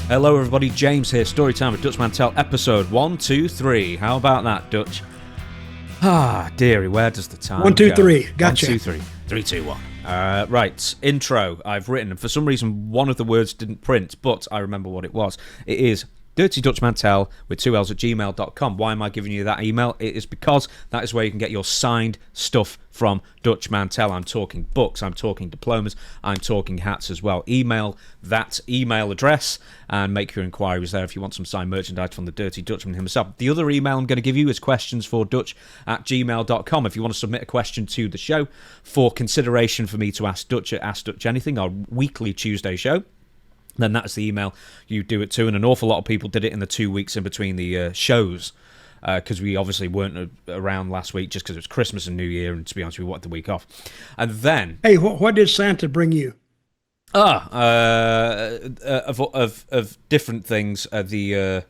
Hello everybody, James here, Storytime with Dutch Mantell, episode 123. How about that, Dutch? Ah, dearie, where does the time 1, 2, go? 3, gotcha. 1, 2, 3, 3, 2, 1. Right, intro, I've written, and for some reason one of the words didn't print, but I remember what it was. It is Dirty Dutch Mantell with 2 L's at gmail.com. Why am I giving you that email? It is because that is where you can get your signed stuff from Dutch Mantell. I'm talking books, I'm talking diplomas, I'm talking hats as well. Email that email address and make your inquiries there if you want some signed merchandise from the Dirty Dutchman himself. The other email I'm going to give you is questionsfordutch@gmail.com. If you want to submit a question to the show for consideration for me to ask Dutch at Ask Dutch Anything, our weekly Tuesday show, then that's the email you do it to. And an awful lot of people did it in the 2 weeks in between the shows, because we obviously weren't around last week just because it was Christmas and New Year, and to be honest, we wanted the week off. And then... Hey, what did Santa bring you? Of different things, the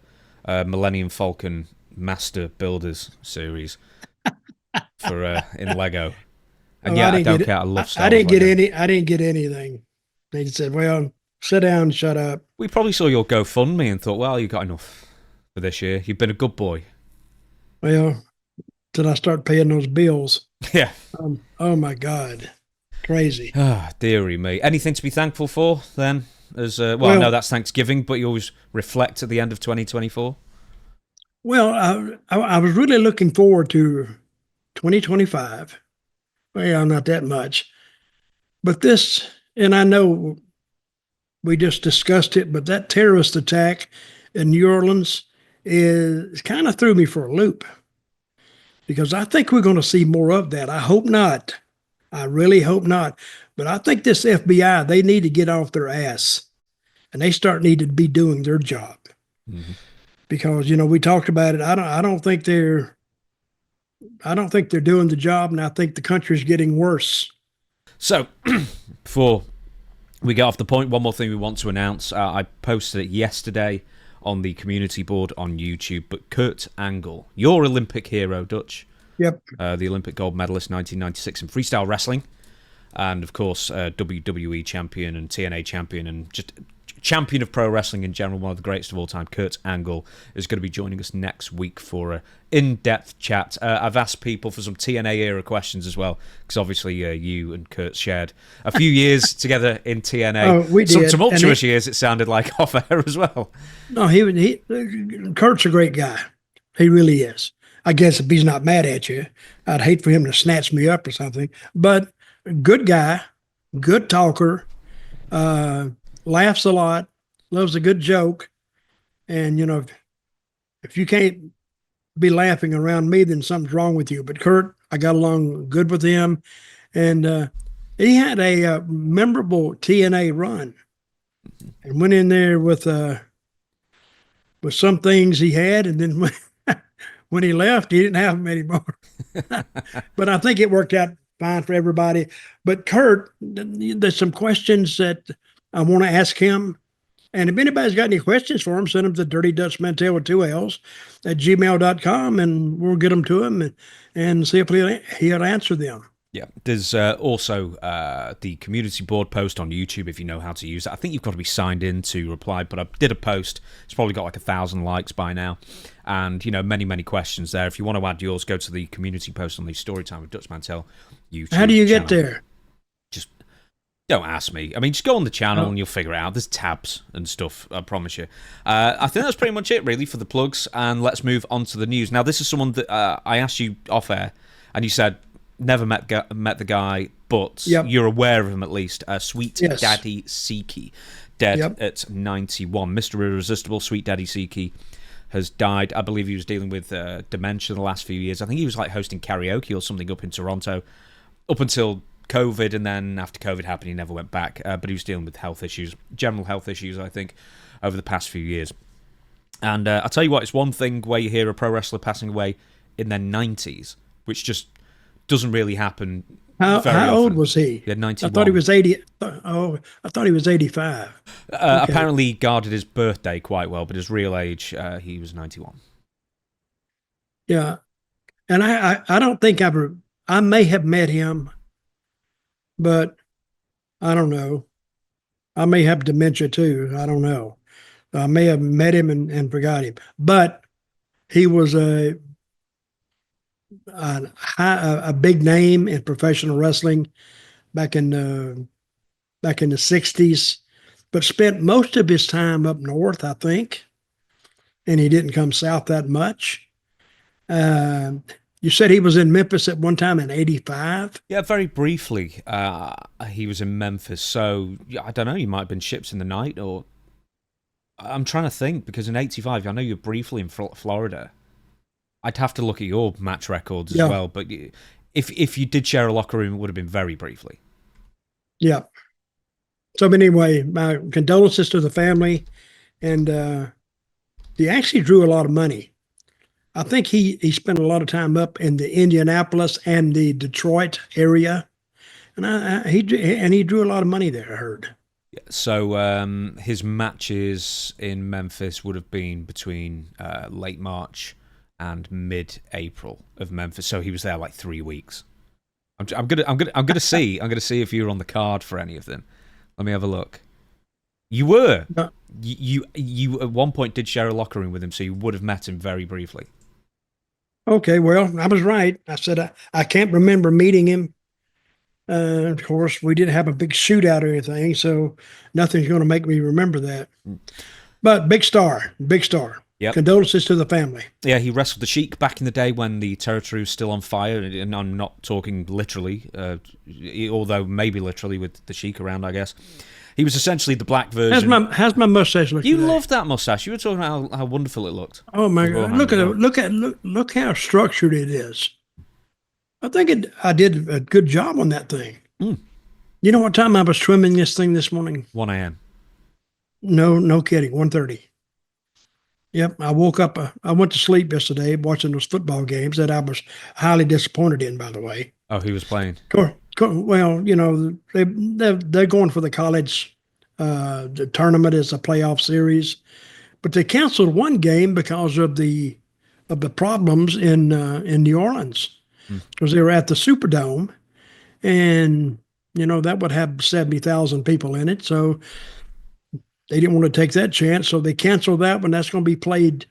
Millennium Falcon Master Builders series for in Lego. And I don't care. I love Star Wars. I didn't get anything. They said, well, sit down, shut up. We probably saw your GoFundMe and thought, well, you got enough for this year. You've been a good boy. Well, till I start paying those bills. Yeah. Oh my God. Crazy. Ah, dearie me. Anything to be thankful for then? As well, I know that's Thanksgiving, but you always reflect at the end of 2024. Well, I was really looking forward to 2025. Well, not that much. But this, and I know we just discussed it, but that terrorist attack in New Orleans is kind of threw me for a loop, because I think we're going to see more of that. I hope not. I really hope not. But I think this FBI, they need to get off their ass, and they need to be doing their job. Mm-hmm. Because, we talked about it. I don't think they're doing the job, and I think the country's getting worse. So, before we get off the point, one more thing we want to announce. I posted it yesterday on the community board on YouTube, but Kurt Angle, your Olympic hero, Dutch. Yep. The Olympic gold medalist 1996 in freestyle wrestling, and of course WWE champion and TNA champion, and just champion of pro wrestling in general, one of the greatest of all time. Kurt Angle is going to be joining us next week for an in-depth chat. I've asked people for some TNA era questions as well, because obviously you and Kurt shared a few years together in TNA. Oh, we did. Some tumultuous years, it sounded like, off air as well. No, Kurt's a great guy. He really is. I guess if he's not mad at you, I'd hate for him to snatch me up or something. But good guy, good talker, laughs a lot, loves a good joke. And, if you can't be laughing around me, then something's wrong with you. But Kurt, I got along good with him. And he had a memorable TNA run and went in there with some things he had, and then when he left, he didn't have them anymore. But I think it worked out fine for everybody. But Kurt, there's some questions that I want to ask him. And if anybody's got any questions for him, send them to Dirty Dutch Mantell with 2 L's at gmail.com, and we'll get them to him and see if he'll answer them. Yeah, there's also the community board post on YouTube if you know how to use it. I think you've got to be signed in to reply, but I did a post. It's probably got like 1,000 likes by now. And, many, many questions there. If you want to add yours, go to the community post on the Storytime with Dutch Mantell YouTube How do you channel. get there? Just don't ask me. I mean, just go on the channel and you'll figure it out. There's tabs and stuff, I promise you. I think that's pretty much it, really, for the plugs. And let's move on to the news. Now, this is someone that I asked you off air, and you said, never met the guy, but you're aware of him at least. Sweet Daddy Siki, dead at 91. Mr. Irresistible, Sweet Daddy Siki, has died. I believe he was dealing with dementia the last few years. I think he was like hosting karaoke or something up in Toronto up until COVID, and then after COVID happened, he never went back. But he was dealing with health issues, general health issues, I think, over the past few years. And I'll tell you what, it's one thing where you hear a pro wrestler passing away in their 90s, which just doesn't really happen. How old was he? Yeah, 91. I thought he was 80. I thought he was 85. Okay. Apparently he guarded his birthday quite well, but his real age, he was 91. Yeah. And I don't think I may have met him, but I don't know. I may have dementia too. I don't know. I may have met him and forgot him, but he was a big name in professional wrestling back in the 60s, but spent most of his time up north, I think, and he didn't come south that much. You said he was in Memphis at one time in '85. Yeah, very briefly. He was in Memphis, so I don't know. He might have been ships in the night, or I'm trying to think because in '85, I know you're briefly in Florida. I'd have to look at your match records as well, but if you did share a locker room, it would have been very briefly. Yeah. So, but anyway, my condolences to the family, and he actually drew a lot of money. I think he spent a lot of time up in the Indianapolis and the Detroit area, and he drew a lot of money there, I heard. So his matches in Memphis would have been between late March and mid-April of Memphis. So he was there like 3 weeks. I'm gonna see if you were on the card for any of them. Let me have a look. You were. You at one point did share a locker room with him, so you would have met him very briefly. Okay, well, I was right. I said I can't remember meeting him. Of course, we didn't have a big shootout or anything, so nothing's going to make me remember that. But big star. Yep. Condolences to the family. Yeah, he wrestled the Sheik back in the day when the territory was still on fire, and I'm not talking literally, although maybe literally with the Sheik around, I guess. He was essentially the black version. How's my mustache look? You today? loved that mustache. You were talking about how wonderful it looked. Oh my God! Look how structured it is. I think I did a good job on that thing. Mm. You know what time I was trimming this thing this morning? 1 a.m. No kidding. 1:30. Yep, I woke up. I went to sleep yesterday watching those football games that I was highly disappointed in, by the way. Oh, he was playing. Well, they're going for the college the tournament as a playoff series, but they canceled one game because of the problems in New Orleans because they were at the Superdome, and that would have 70,000 people in it, so they didn't want to take that chance, so they canceled that one. That's going to be played.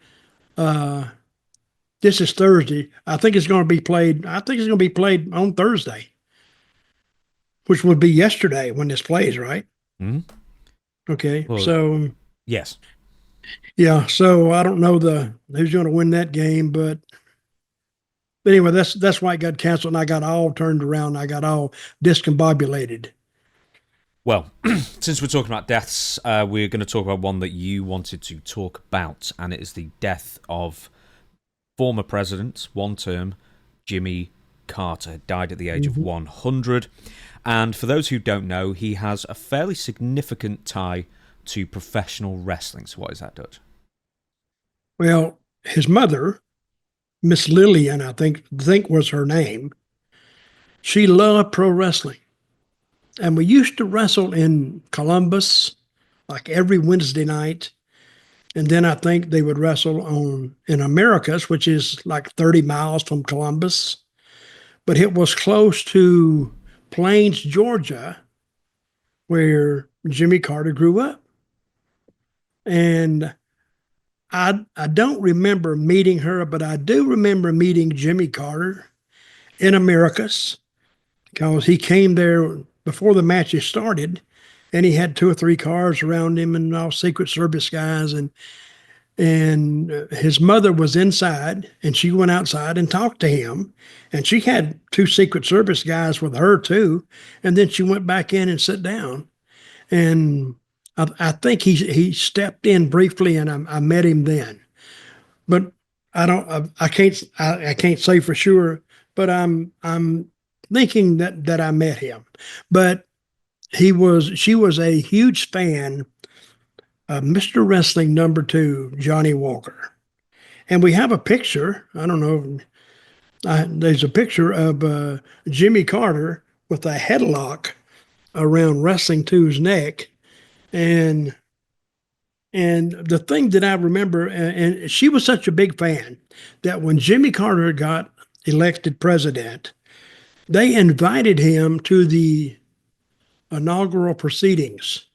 This is Thursday. I think it's going to be played on Thursday, which would be yesterday when this plays, right? Mm-hmm. Okay, well, so yes, yeah. So I don't know who's going to win that game, but anyway, that's why it got canceled, and I got all turned around. I got all discombobulated. Well, since we're talking about deaths, we're going to talk about one that you wanted to talk about, and it is the death of former president, one term, Jimmy Carter. Died at the age of 100. And for those who don't know, he has a fairly significant tie to professional wrestling. So what is that, Dutch? Well, his mother, Miss Lillian, I think was her name, she loved pro wrestling. And we used to wrestle in Columbus, like every Wednesday night. And then I think they would wrestle in Americus, which is like 30 miles from Columbus. But it was close to Plains, Georgia, where Jimmy Carter grew up. And I don't remember meeting her, but I do remember meeting Jimmy Carter in Americus because he came there before the matches started, and he had 2 or 3 cars around him and all Secret Service guys, and his mother was inside, and she went outside and talked to him, and she had 2 Secret Service guys with her too, and then she went back in and sat down, and I think he stepped in briefly, and I met him then, but I can't say for sure, but I'm thinking that I met him, but she was a huge fan of Mr. Wrestling number 2, Johnny Walker. And we have a picture, I don't know, there's a picture of Jimmy Carter with a headlock around Wrestling 2's neck. And the thing that I remember, and she was such a big fan that when Jimmy Carter got elected president, they invited him to the inaugural proceedings,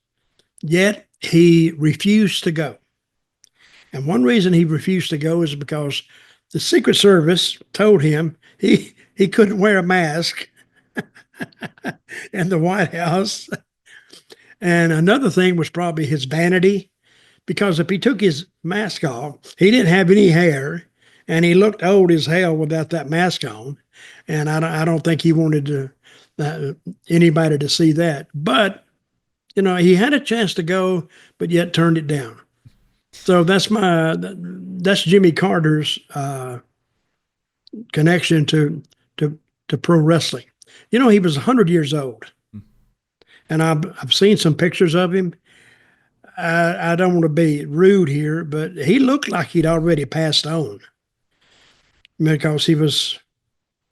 yet he refused to go. And one reason he refused to go is because the Secret Service told him he couldn't wear a mask in the White House. And another thing was probably his vanity, because if he took his mask off, he didn't have any hair, and he looked old as hell without that mask on. And I don't think he wanted anybody to see that. But he had a chance to go, but yet turned it down. So that's Jimmy Carter's connection to pro wrestling. He was 100 years old, and I've seen some pictures of him. I don't want to be rude here, but he looked like he'd already passed on, because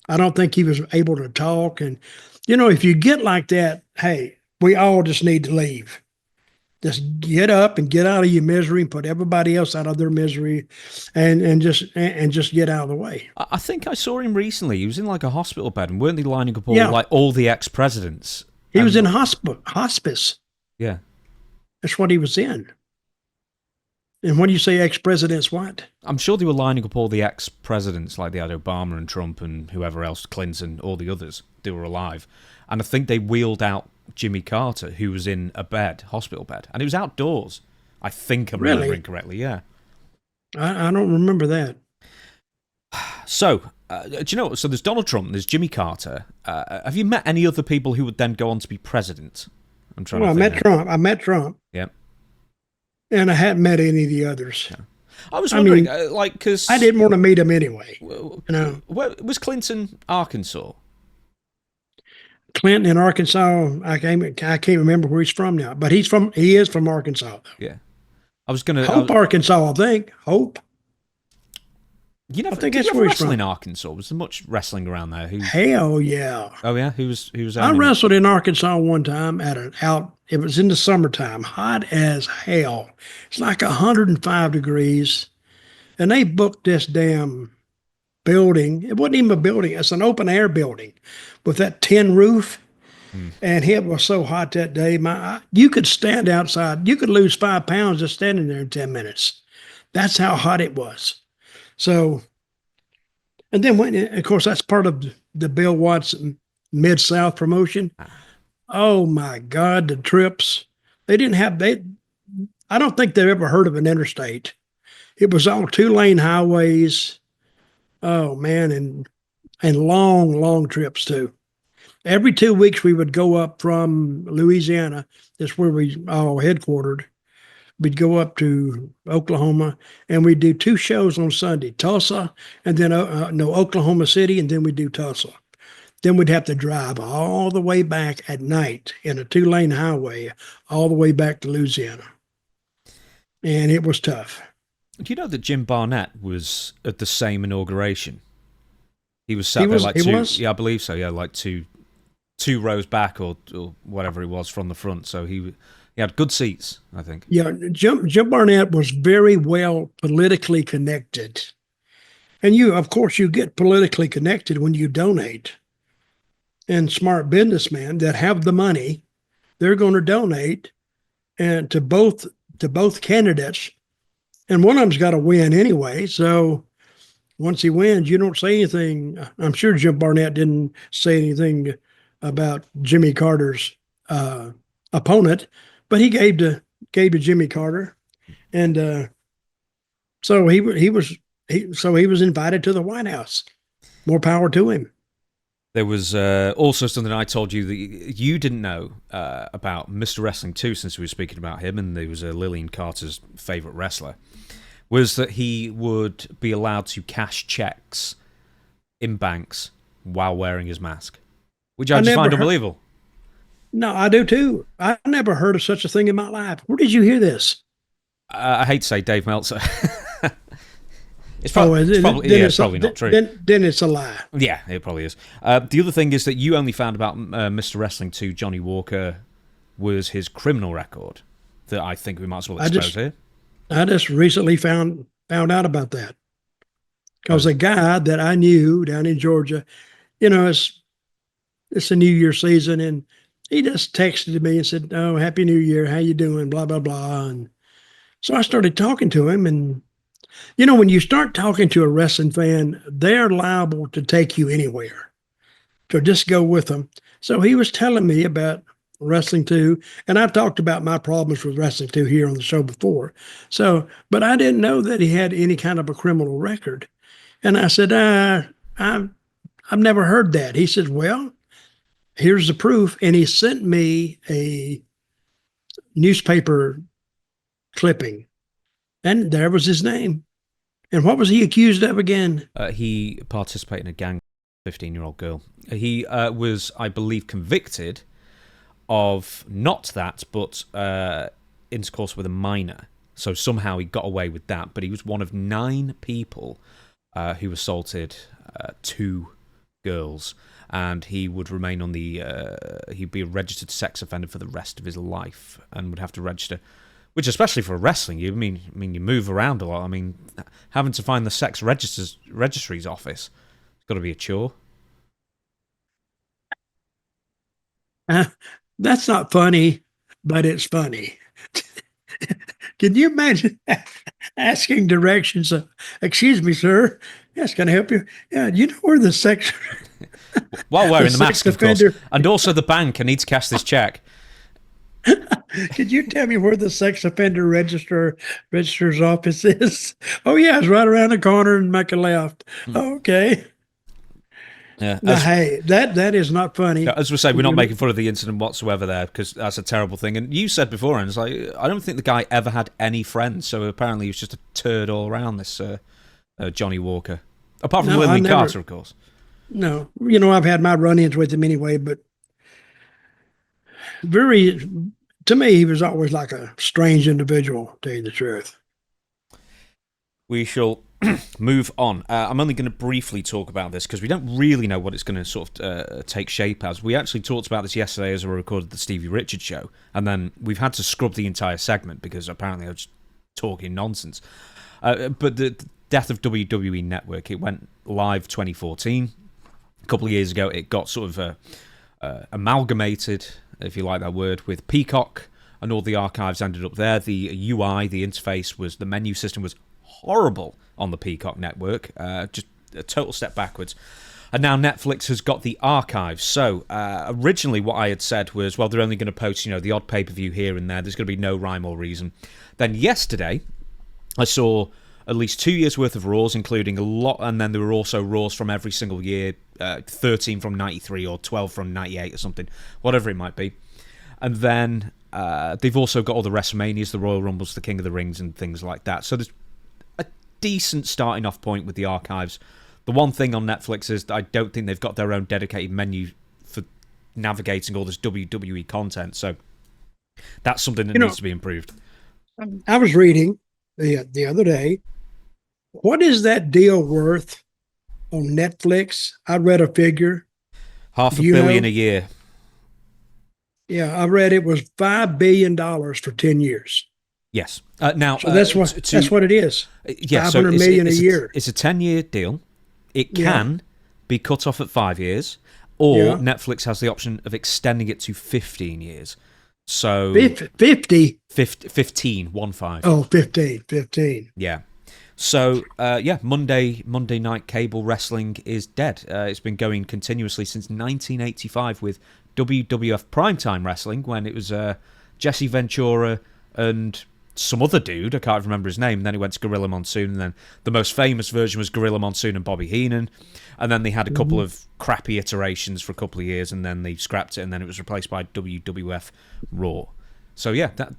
I don't think he was able to talk. And, if you get like that, hey, we all just need to leave. Just get up and get out of your misery and put everybody else out of their misery, and just get out of the way. I think I saw him recently. He was in like a hospital bed, and weren't they lining up all the ex-presidents? He was in hospice. Yeah. That's what he was in. And when you say ex-presidents, what? I'm sure they were lining up all the ex-presidents, like they had Obama and Trump and whoever else, Clinton, all the others. They were alive. And I think they wheeled out Jimmy Carter, who was in a hospital bed. And it was outdoors. I think I'm remembering correctly, yeah. I don't remember that. So, do you know, so there's Donald Trump, there's Jimmy Carter. Have you met any other people who would then go on to be president? I met Trump. Yeah. And I hadn't met any of the others. Yeah. I was wondering, because I didn't want to meet him anyway. Where was Clinton, Arkansas? Clinton in Arkansas. I can't remember where he's from now, but he is from Arkansas, though. Yeah. I was gonna Arkansas, I think. Hope. I think that's where he's from. In Arkansas, was there much wrestling around there? Hell yeah! Oh yeah, who was? I wrestled in Arkansas one time It was in the summertime, hot as hell. It's like 105 degrees, and they booked this damn building. It wasn't even a building; it's an open air building with that tin roof. And it was so hot that day. You could stand outside. You could lose 5 pounds just standing there in 10 minutes. That's how hot it was. So, and then of course, that's part of the Bill Watson Mid-South promotion. Oh my God, the trips. I don't think they've ever heard of an interstate. It was all 2-lane highways. Oh man, and long, long trips too. Every 2 weeks we would go up from Louisiana. That's where we all headquartered. We'd go up to Oklahoma, and we'd do 2 shows on Sunday, Tulsa, and then Oklahoma City, and then we'd do Tulsa. Then we'd have to drive all the way back at night in a 2-lane highway, all the way back to Louisiana. And it was tough. Do you know that Jim Barnett was at the same inauguration? He was sat there like two. Yeah, I believe so. Yeah, like two rows back or whatever it was from the front. So he had good seats, I think. Yeah, Jim Barnett was very well politically connected. And of course, you get politically connected when you donate. And smart businessmen that have the money, they're going to donate and to both candidates. And one of them's got to win anyway. So once he wins, you don't say anything. I'm sure Jim Barnett didn't say anything about Jimmy Carter's opponent, but he gave to Jimmy Carter, and so he was invited to the White House. More power to him. There was also something I told you that you didn't know about Mr. Wrestling 2, since we were speaking about him, and he was Lillian Carter's favorite wrestler, was that he would be allowed to cash checks in banks while wearing his mask, which I just find unbelievable. No, I do too. I never heard of such a thing in my life. Where did you hear this? I hate to say Dave Meltzer. It's probably not true. Then it's a lie. Yeah, it probably is. The other thing is that you only found about Mr. Wrestling 2, Johnny Walker, was his criminal record that I think we might as well expose here. I just recently found out about that. Because a guy that I knew down in Georgia, it's a New Year season, and he just texted me and said, "Oh, Happy New Year, how you doing, blah, blah, blah." And so I started talking to him, and When you start talking to a wrestling fan, they're liable to take you anywhere. So just go with them. So he was telling me about wrestling too, and I've talked about my problems with wrestling too here on the show before. So, but I didn't know that he had any kind of a criminal record. And I said, I've never heard that. He said, well, here's the proof. And he sent me a newspaper clipping, and there was his name. And what was he accused of again? He participated in a gang, 15-year-old girl. He was, I believe, convicted of not that, but intercourse with a minor. So somehow he got away with that. But he was one of 9 people who assaulted 2 girls, and he would remain on the. He'd be a registered sex offender for the rest of his life, and would have to register. Which, especially for wrestling, you you move around a lot. I mean, having to find the sex registry's office, it's got to be a chore. That's not funny, but it's funny. Can you imagine asking directions? Excuse me, sir. Yes, can I help you? Yeah, you know where the sex... While wearing the mask, of course. And also the bank. I need to cash this check. Could you tell me where the sex offender registrar's office is? Oh, yeah, it's right around the corner and make a left. Okay. Yeah. Now, hey, that is not funny. As we say, we're not making fun of the incident whatsoever there, because that's a terrible thing. And you said before, and it's like, I don't think the guy ever had any friends, so apparently he was just a turd all around, this Johnny Walker. Apart from Lily Carter, of course. No. I've had my run-ins with him anyway, but to me, he was always like a strange individual, to tell you the truth. We shall move on. I'm only going to briefly talk about this because we don't really know what it's going to sort of take shape as. We actually talked about this yesterday as we recorded the Stevie Richards show, and then we've had to scrub the entire segment because apparently I was just talking nonsense. But the death of WWE Network, it went live 2014. A couple of years ago, it got sort of amalgamated, if you like that word, with Peacock, and all the archives ended up there. The UI, the interface, the menu system was horrible on the Peacock network, just a total step backwards. And now Netflix has got the archives. So originally what I had said was, well, they're only going to post, the odd pay-per-view here and there. There's going to be no rhyme or reason. Then yesterday, I saw at least 2 years worth of Raws, including a lot, and then there were also Raws from every single year, 13 from 93 or 12 from 98 or something, whatever it might be. And then they've also got all the WrestleManias, the Royal Rumbles, the King of the Rings, and things like that. So there's a decent starting off point with the archives. The one thing on Netflix is that I don't think they've got their own dedicated menu for navigating all this WWE content. So that's something that needs to be improved. I was reading the other day, what is that deal worth on Netflix? I read a figure. $500 million a year. Yeah, I read it was $5 billion for 10 years. Yes. Now so that's what it is. Yeah, $500 million a year. It's a 10-year deal. It can be cut off at 5 years, or Netflix has the option of extending it to 15 years. So 50? 15, 1-5. Oh, 15. Yeah. So, Monday night cable wrestling is dead. It's been going continuously since 1985 with WWF Primetime Wrestling, when it was Jesse Ventura and some other dude, I can't remember his name, and then it went to Gorilla Monsoon, and then the most famous version was Gorilla Monsoon and Bobby Heenan, and then they had a couple of crappy iterations for a couple of years, and then they scrapped it, and then it was replaced by WWF Raw. So yeah, that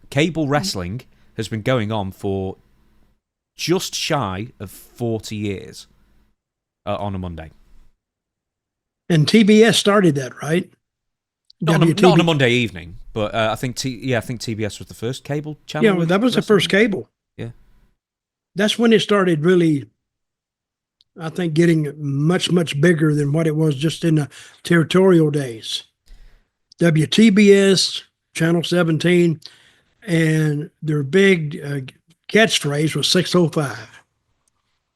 cable wrestling has been going on for just shy of 40 years on a Monday. And TBS started that, right? Not on a Monday evening, but I think TBS was the first cable channel. Yeah, well, that was the first cable. Yeah. That's when it started really, I think, getting much, much bigger than what it was just in the territorial days. WTBS, Channel 17, and their big catchphrase was 605.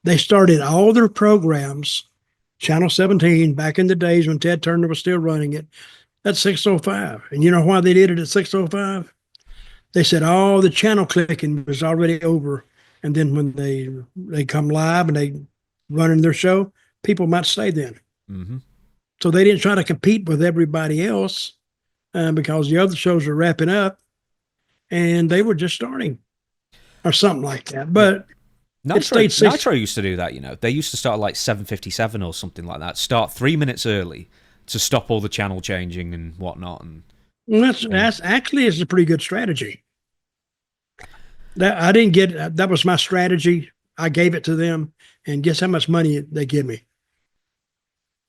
They started all their programs, Channel 17, back in the days when Ted Turner was still running it, at 605. And you know why they did it at 605? They said all the channel clicking was already over And then when they come live and they running their show, people might stay then. Mm-hmm. So they didn't try to compete with everybody else because the other shows were wrapping up and they were just starting or something like that. But Nitro used to do that, you know. They used to start at like 7:57 or something like that. Start 3 minutes early to stop all the channel changing and whatnot. And that's actually is a pretty good strategy. That I didn't get. That was my strategy. I gave it to them, and guess how much money they give me?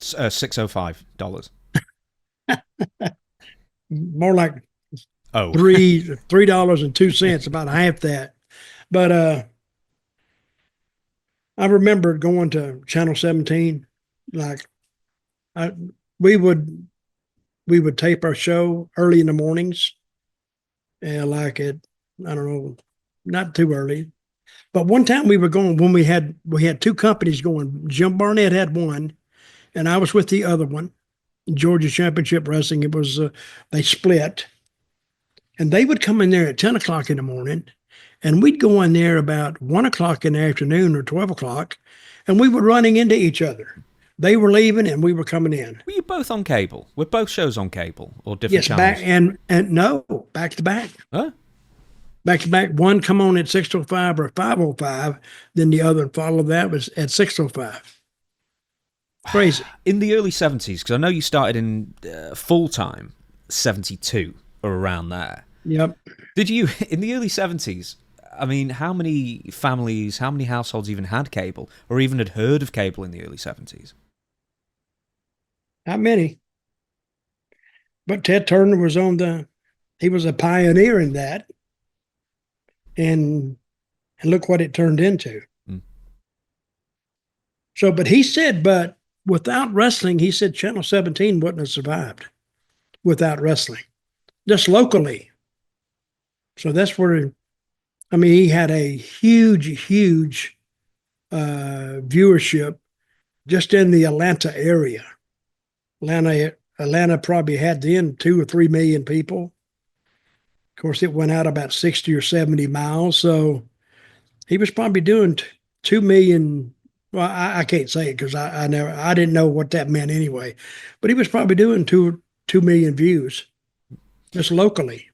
$605. More like Oh, $3.02, about half that. But I remember going to Channel 17. Like we would tape our show early in the mornings, and like at I don't know, not too early. But one time we were going when we had two companies going. Jim Barnett had one, and I was with the other one. Georgia Championship Wrestling. It was they split, and they would come in there at 10 o'clock in the morning, and we'd go in there about 1 o'clock in the afternoon or 12 o'clock, and we were running into each other. They were leaving, and we were coming in. Were you both on cable? Were both shows on cable or different channels? Back and no, back to back. Huh? Back to back. One come on at 6:05 or 5:05, then the other follow that was at 6:05. Crazy. In the early 70s, because I know you started in full-time 72 or around there. Yep. Did you, in the early 70s, I mean, how many families, how many households even had cable or even had heard of cable in the early 70s? Not many. But Ted Turner was he was a pioneer in that. And look what it turned into. Mm. So, but he said, but without wrestling, he said Channel 17 wouldn't have survived without wrestling, just locally. So that's where, I mean, he had a huge viewership just in the Atlanta area. Atlanta probably had then 2 or 3 million people. Of course, it went out about 60 or 70 miles. So he was probably doing 2 million. Well, I can't say it because I didn't know what that meant anyway. But he was probably doing 2 million views just locally.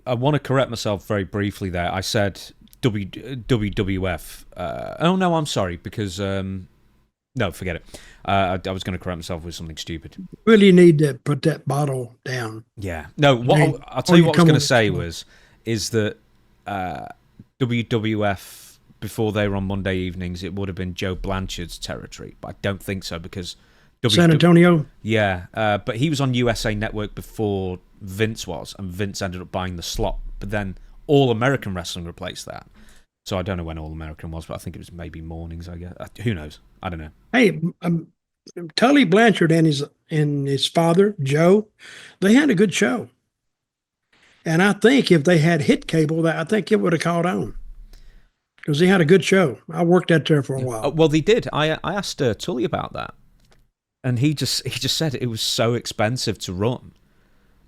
I want to correct myself very briefly there. I said WWF. Oh, no, I'm sorry, because... no, forget it. I was going to correct myself with something stupid. Really need to put that bottle down. Yeah. No, I'll tell you what I was going to say is that WWF... Before they were on Monday evenings, it would have been Joe Blanchard's territory, but I don't think so because San Antonio. Yeah, but he was on USA Network before Vince was, and Vince ended up buying the slot. But then All American Wrestling replaced that. So I don't know when All American was, but I think it was maybe mornings. I guess who knows? I don't know. Hey, Tully Blanchard and his father Joe, they had a good show, and I think if they had hit cable, I think it would have caught on. Because he had a good show. I worked out there for a while. Well, they did. I asked Tully about that, and he just said it was so expensive to run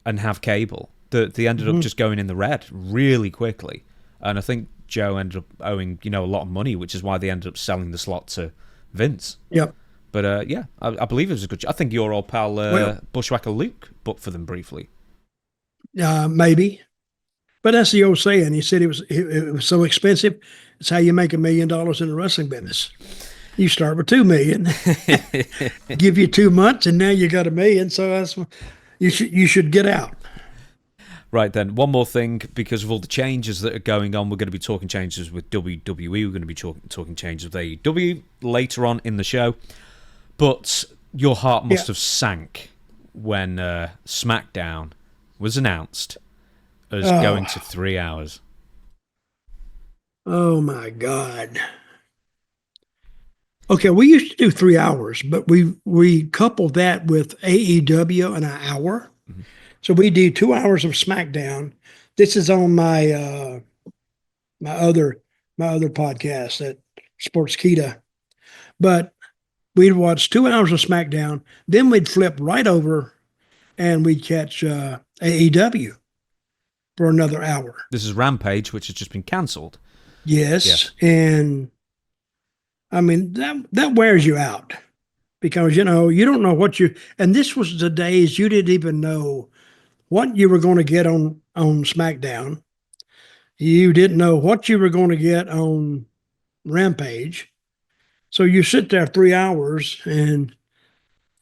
and have cable that they ended up just going in the red really quickly. And I think Joe ended up owing a lot of money, which is why they ended up selling the slot to Vince. Yep. But yeah, I believe it was a good show. I think your old pal Bushwhacker Luke booked for them briefly. Maybe. But that's the old saying. He said it was so expensive. It's how you make $1 million in the wrestling business. You start with 2 million, give you 2 months, and now you got $1 million. So that's you should get out. Right then, one more thing, because of all the changes that are going on, we're going to be talking changes with WWE. We're going to be talking changes with AEW later on in the show. But your heart must have sank when Smackdown was announced as going to 3 hours. Oh my God. Okay, we used to do 3 hours, but we coupled that with AEW an hour. Mm-hmm. So we do 2 hours of SmackDown. This is on my my other podcast at Sportskeeda. But we'd watch 2 hours of SmackDown, then we'd flip right over and we'd catch AEW for another hour. This is Rampage, which has just been cancelled. Yes. Yes. And I mean, that wears you out because, you don't know and this was the days you didn't even know what you were going to get on SmackDown. You didn't know what you were going to get on Rampage. So you sit there 3 hours and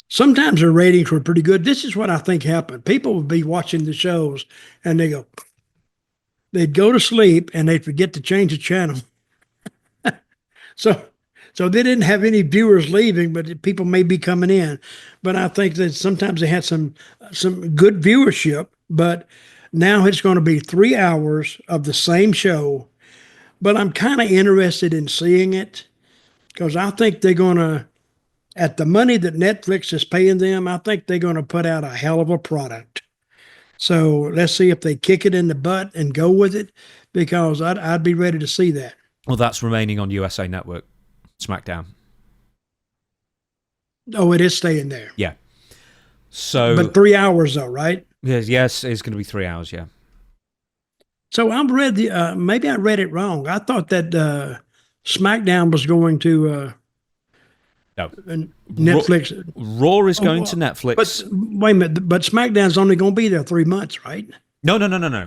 sometimes the ratings were pretty good. This is what I think happened. People would be watching the shows and they'd go to sleep and they'd forget to change the channel. So so they didn't have any viewers leaving, but people may be coming in. But I think that sometimes they had some good viewership, but now it's going to be 3 hours of the same show. But I'm kind of interested in seeing it because I think they're going to, at the money that Netflix is paying them, I think they're going to put out a hell of a product. So let's see if they kick it in the butt and go with it, because I'd be ready to see that. Well, that's remaining on USA Network, SmackDown. Oh, it is staying there. Yeah. So, but 3 hours though, right? Yes, it's going to be 3 hours. Yeah. So I've read maybe I read it wrong. I thought that SmackDown was going to No. Netflix. Raw is going to Netflix. But wait a minute. But SmackDown's only going to be there 3 months, right? No.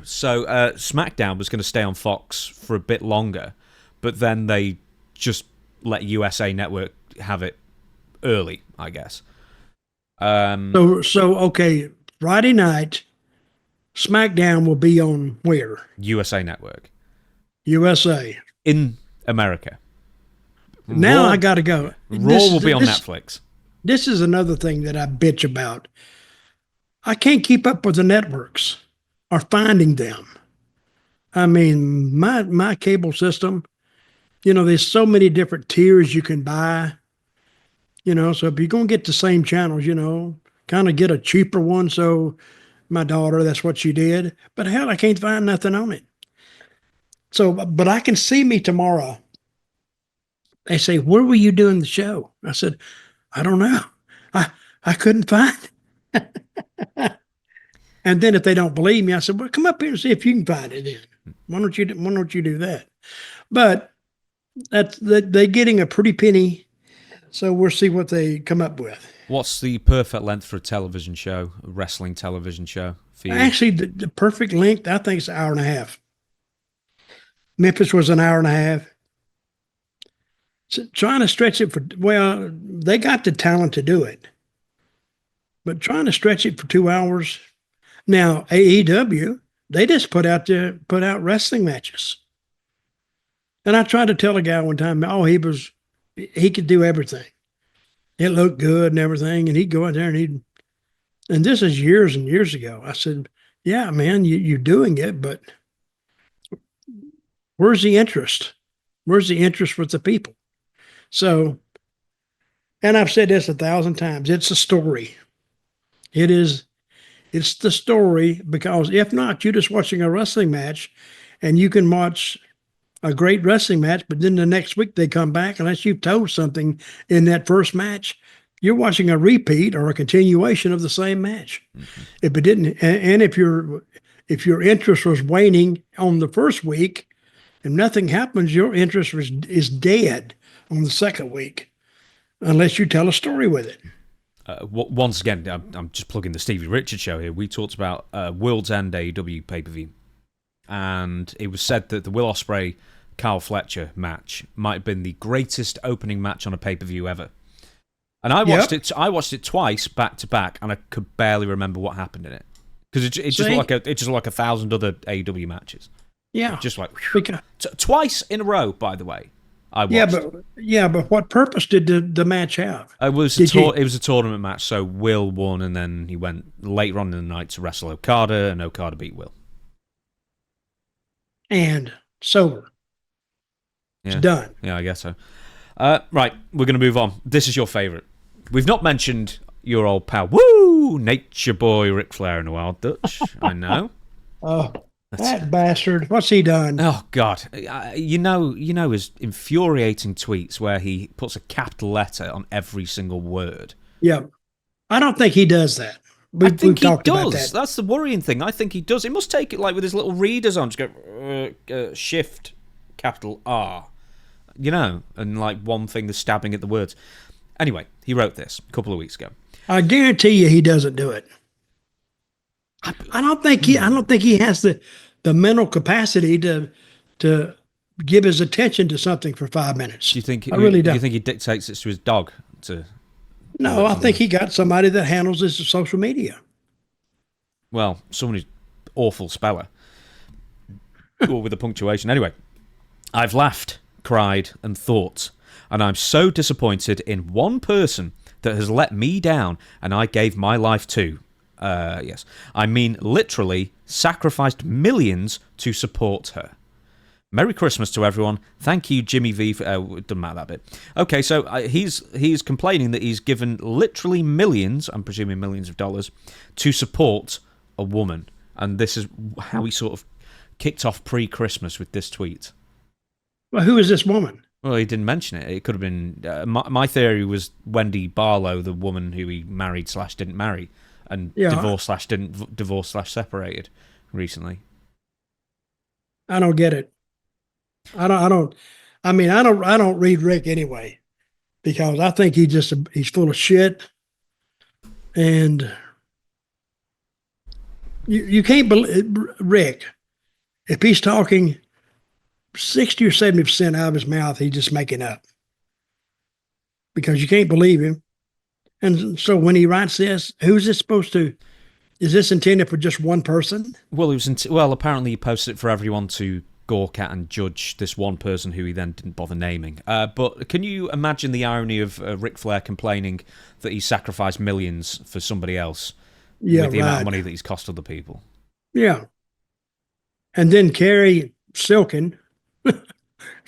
So SmackDown was going to stay on Fox for a bit longer, but then they just let USA Network have it early, I guess. So okay, Friday night, SmackDown will be on where? USA Network. USA. In America. Now Raw, I got to go. Raw will be on Netflix. This is another thing that I bitch about. I can't keep up with the networks or finding them. I mean, my cable system, there's so many different tiers you can buy. So if you're going to get the same channels, kind of get a cheaper one. So my daughter, that's what she did. But hell, I can't find nothing on it. So, but I can see me tomorrow. They say, where were you doing the show? I said, I don't know. I couldn't find it. And then if they don't believe me, I said, well, come up here and see if you can find it then. Why don't you do that? But they're getting a pretty penny. So we'll see what they come up with. What's the perfect length for a television show, a wrestling television show for you? Actually, the perfect length, I think, is an hour and a half. Memphis was an hour and a half. So trying to stretch it they got the talent to do it. But trying to stretch it for 2 hours. Now, AEW, they just put out wrestling matches. And I tried to tell a guy one time, he could do everything. It looked good and everything, and he'd go out there and this is years and years ago. I said, yeah, man, you're doing it, but where's the interest? Where's the interest with the people? So, and I've said this 1,000 times, it's a story. It's the story, because if not, you're just watching a wrestling match, and you can watch a great wrestling match, but then the next week they come back, unless you've told something in that first match, you're watching a repeat or a continuation of the same match. Mm-hmm. If it didn't, and if your interest was waning on the first week and nothing happens, your interest is dead on the second week, unless you tell a story with it. Once again, I'm just plugging the Stevie Richards show here. We talked about World's End AEW pay-per-view, and it was said that the Will Ospreay Kyle Fletcher match might have been the greatest opening match on a pay-per-view ever. And I watched it twice back to back, and I could barely remember what happened in it, because it just looked like 1,000 other AEW matches. Yeah, just like twice in a row. By the way, I watched. But what purpose did the match have? It was a tournament match. So Will won, and then he went later on in the night to wrestle Okada, and Okada beat Will. And sober. It's done. Yeah, I guess so. Right, we're going to move on. This is your favourite. We've not mentioned your old pal, Nature Boy Ric Flair in a while, Dutch. I know. Oh, that bastard. What's he done? Oh, God. You know his infuriating tweets where he puts a capital letter on every single word. Yeah. I don't think he does that. I think he does. That's the worrying thing. I think he does. He must take it like with his little readers on. Just go, shift, capital R. You know, and like one finger stabbing at the words. Anyway, he wrote this a couple of weeks ago. I guarantee you he doesn't do it. I don't think he has the mental capacity to give his attention to something for 5 minutes. Do you think? I really don't. Do you think he dictates it to his dog? No, I think he got somebody that handles his social media. Well, someone who's awful speller, or with a punctuation. Anyway, I've laughed, cried, and thought, and I'm so disappointed in one person that has let me down, and I gave my life to. Yes, I mean literally sacrificed millions to support her. Merry Christmas to everyone. Thank you, Jimmy V. Doesn't matter that bit. Okay, so he's complaining that he's given literally millions, I'm presuming millions of dollars, to support a woman. And this is how he sort of kicked off pre-Christmas with this tweet. Well, who is this woman? Well, he didn't mention it. It could have been... my theory was Wendy Barlow, the woman who he married / didn't marry, and divorced / didn't divorce / separated recently. I don't get it. I don't read Rick anyway, because I think he's full of shit, and you can't believe Rick. If he's talking 60 or 70% out of his mouth, he's just making up, because you can't believe him. And so when he writes this, who's this supposed to? Is this intended for just one person? Well, apparently he posted it for everyone to gawk at and judge this one person who he then didn't bother naming. But can you imagine the irony of Ric Flair complaining that he sacrificed millions for somebody else with the amount of money that he's cost other people? Yeah. And then Kerry Silkin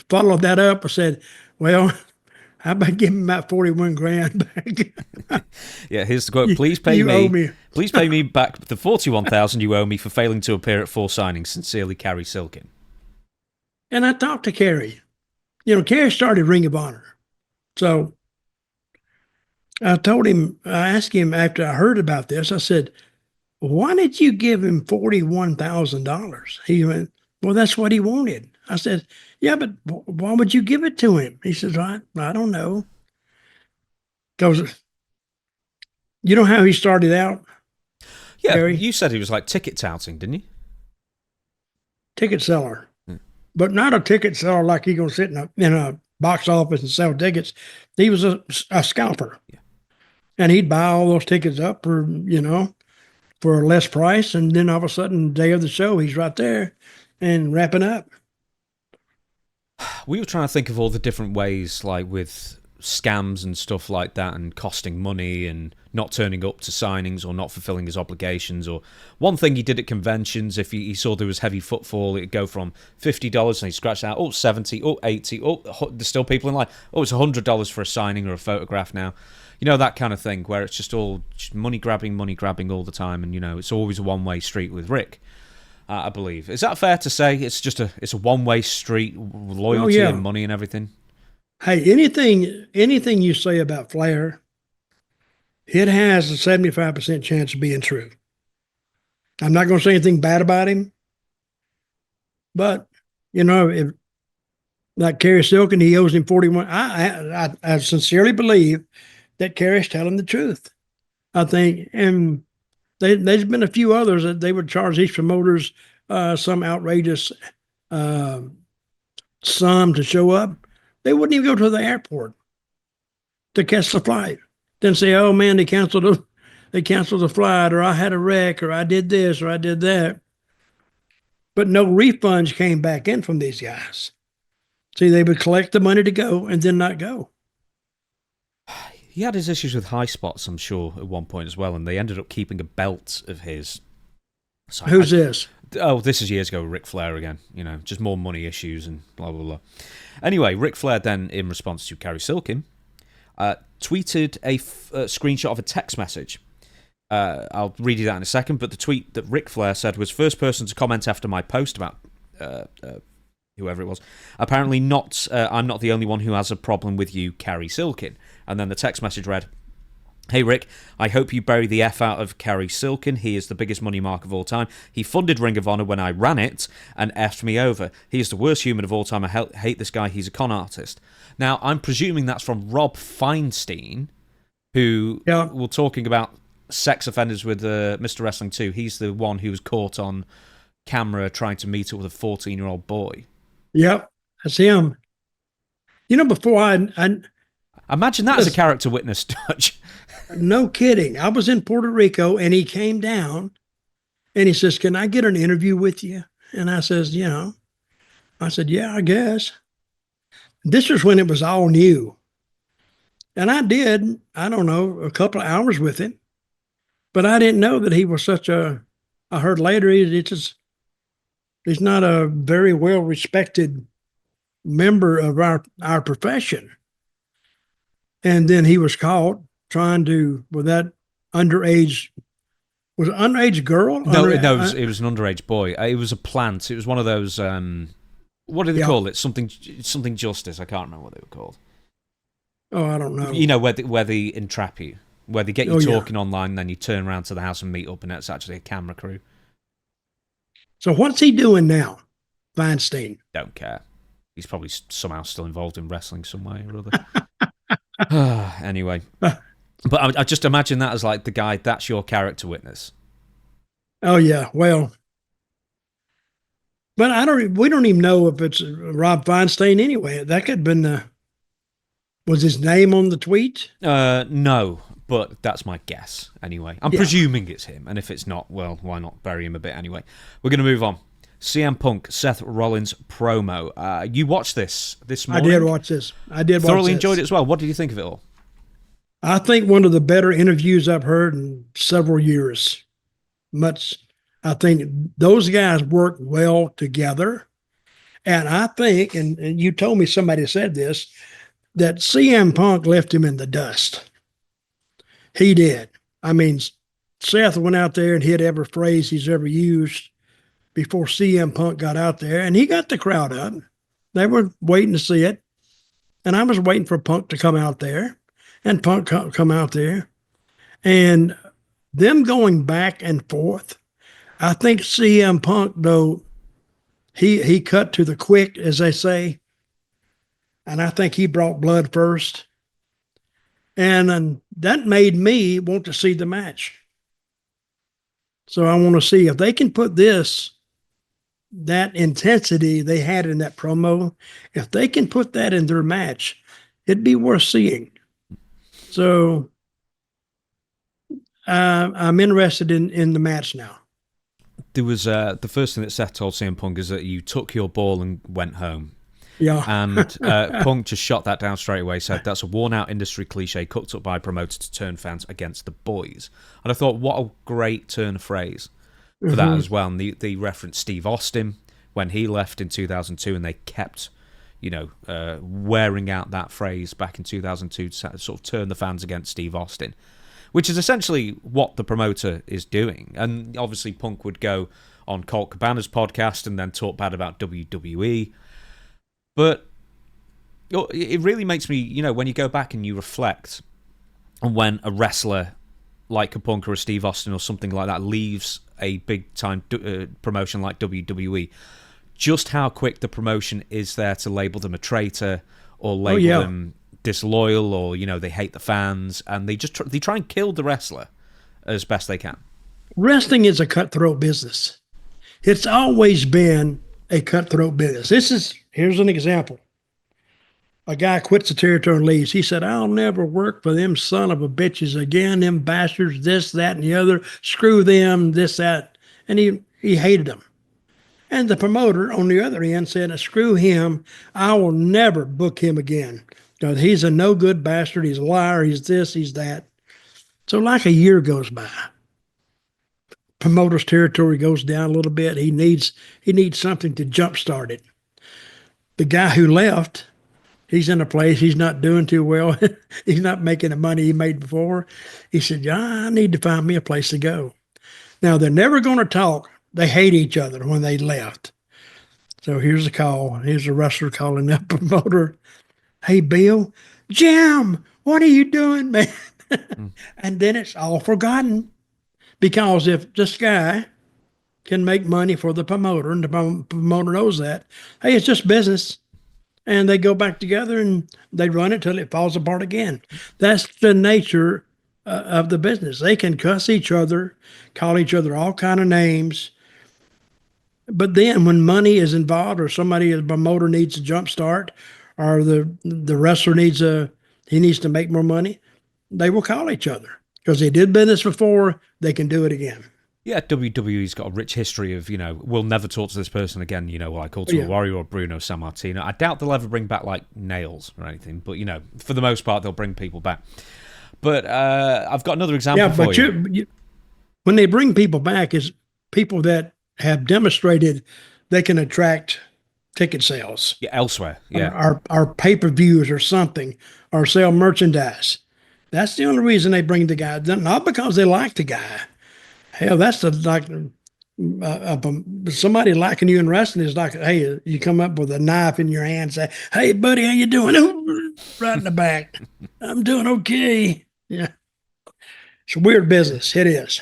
followed that up and said, well, how about giving him about 41 grand back? Yeah, here's the quote. Please pay me back the 41,000 you owe me for failing to appear at 4 signings. Sincerely, Kerry Silkin. And I talked to Kerry. Kerry started Ring of Honor. So I asked him after I heard about this, I said, why did you give him $41,000? He went, well, that's what he wanted. I said, yeah, but why would you give it to him? He says, I don't know. Because you know how he started out? Yeah, Kerry? You said he was like ticket touting, didn't you? Ticket seller. But not a ticket seller like he's going to sit in a box office and sell tickets. He was a scalper. Yeah. And he'd buy all those tickets up for a less price. And then all of a sudden, the day of the show, he's right there and wrapping up. We were trying to think of all the different ways, like with scams and stuff like that, and costing money and not turning up to signings or not fulfilling his obligations. Or one thing he did at conventions, if he saw there was heavy footfall, it'd go from $50 and he'd scratch out, oh, 70, oh, 80, oh, there's still people in line, oh, it's $100 for a signing or a photograph now. That kind of thing, where it's just all money grabbing all the time, and it's always a one-way street with Rick. I believe. Is that fair to say? It's a one-way street, loyalty and money and everything. Hey, anything you say about Flair, it has a 75% chance of being true. I'm not going to say anything bad about him, but if like Kerry Silkin, he owes him 41. I sincerely believe that Kerry's telling the truth. I think, and there's been a few others that they would charge these promoters some outrageous sum to show up. They wouldn't even go to the airport to catch the flight. Then say, "Oh man, they canceled the flight, or I had a wreck, or I did this, or I did that." But no refunds came back in from these guys. See, they would collect the money to go and then not go. He had his issues with high spots, I'm sure, at one point as well, and they ended up keeping a belt of his. So Who's this? Oh, this is years ago, Ric Flair again. Just more money issues and blah, blah, blah. Anyway, Ric Flair then, in response to Kerry Silkin, tweeted a screenshot of a text message. I'll read you that in a second, but the tweet that Ric Flair said was, first person to comment after my post about whoever it was. Apparently not. I'm not the only one who has a problem with you, Kerry Silkin. And then the text message read, Hey Rick, I hope you bury the F out of Kerry Silkin. He is the biggest money mark of all time. He funded Ring of Honor when I ran it and effed me over. He is the worst human of all time. I hate this guy. He's a con artist. Now, I'm presuming that's from Rob Feinstein, who we're talking about sex offenders with Mr. Wrestling 2. He's the one who was caught on camera trying to meet up with a 14-year-old boy. Yep, that's him. Before I imagine that as a character witness, Dutch. No kidding. I was in Puerto Rico and he came down and he says, "Can I get an interview with you?" And I says, I said, "Yeah, I guess." This was when it was all new. And I did, I don't know, a couple of hours with him. But I didn't know that he was I heard later he's not a very well respected member of our profession. And then he was caught trying to, with that underage, was it underage girl? No, it was an underage boy. It was a plant. It was one of those, what do they call it? Something justice. I can't remember what they were called. Oh, I don't know. Where they entrap you, where they get you talking online, and then you turn around to the house and meet up, and it's actually a camera crew. So what's he doing now, Feinstein? Don't care. He's probably somehow still involved in wrestling some way or other. Anyway. But I just imagine that as like the guy, that's your character witness. Oh, yeah. Well, but we don't even know if it's Rob Feinstein anyway. That could have been was his name on the tweet? No, but that's my guess anyway. I'm presuming it's him. And if it's not, well, why not bury him a bit anyway? We're going to move on. CM Punk, Seth Rollins promo. You watched this morning? I did watch this. Thoroughly enjoyed it as well. What did you think of it all? I think one of the better interviews I've heard in several years. I think those guys work well together. And I think, and you told me somebody said this, that CM Punk left him in the dust. He did. I mean, Seth went out there and hit every phrase he's ever used before CM Punk got out there, and he got the crowd up. They were waiting to see it. And I was waiting for Punk to come out there, and Punk come out there. And them going back and forth, I think CM Punk, though, he cut to the quick, as they say. And I think he brought blood first. And that made me want to see the match. So I want to see if they can put that intensity they had in that promo, if they can put that in their match, it'd be worth seeing. So I'm interested in the match now. There was the first thing that Seth told CM Punk is that you took your ball and went home. Yeah. And Punk just shot that down straight away, said that's a worn-out industry cliche cooked up by promoters to turn fans against the boys. And I thought, what a great turn of phrase for that as well. And they referenced Steve Austin when he left in 2002, and they kept, wearing out that phrase back in 2002 to sort of turn the fans against Steve Austin, which is essentially what the promoter is doing. And obviously Punk would go on Colt Cabana's podcast and then talk bad about WWE. But it really makes me, when you go back and you reflect on when a wrestler like a Punk or a Steve Austin or something like that leaves a big-time promotion like WWE, just how quick the promotion is there to label them a traitor or label them disloyal, or, they hate the fans, and they try and kill the wrestler as best they can. Wrestling is a cutthroat business. It's always been a cutthroat business. Here's an example. A guy quits the territory and leaves. He said, "I'll never work for them son of a bitches again, them bastards, this, that, and the other. Screw them, this, that." And he hated them. And the promoter on the other end said, "Screw him. I will never book him again. Because he's a no-good bastard. He's a liar. He's this, he's that." So like a year goes by. Promoter's territory goes down a little bit. He needs something to jumpstart it. The guy who left, he's in a place he's not doing too well. He's not making the money he made before. He said, "Yeah, I need to find me a place to go." Now, they're never going to talk. They hate each other when they left. So here's a call. Here's a wrestler calling that promoter. "Hey, Bill, Jim, what are you doing, man?" And then it's all forgotten because if this guy can make money for the promoter and the promoter knows that, hey, it's just business. And they go back together and they run it till it falls apart again. That's the nature of the business. They can cuss each other, call each other all kind of names. But then when money is involved or somebody, a promoter needs a jump start or the wrestler he needs to make more money, they will call each other because they did business before, they can do it again. Yeah, WWE's got a rich history of, we'll never talk to this person again, like Ultimate Warrior or Bruno Sammartino. I doubt they'll ever bring back, like, Nails or anything, but, for the most part, they'll bring people back. But I've got another example for you. When they bring people back, is people that have demonstrated they can attract ticket sales. Yeah, elsewhere, yeah. Or pay-per-views or something, or sell merchandise. That's the only reason they bring the guy, not because they like the guy. Hell, that's somebody liking you in wrestling is like, hey, you come up with a knife in your hand, say, hey, buddy, how you doing? Right in the back. I'm doing okay. Yeah. It's a weird business. It is.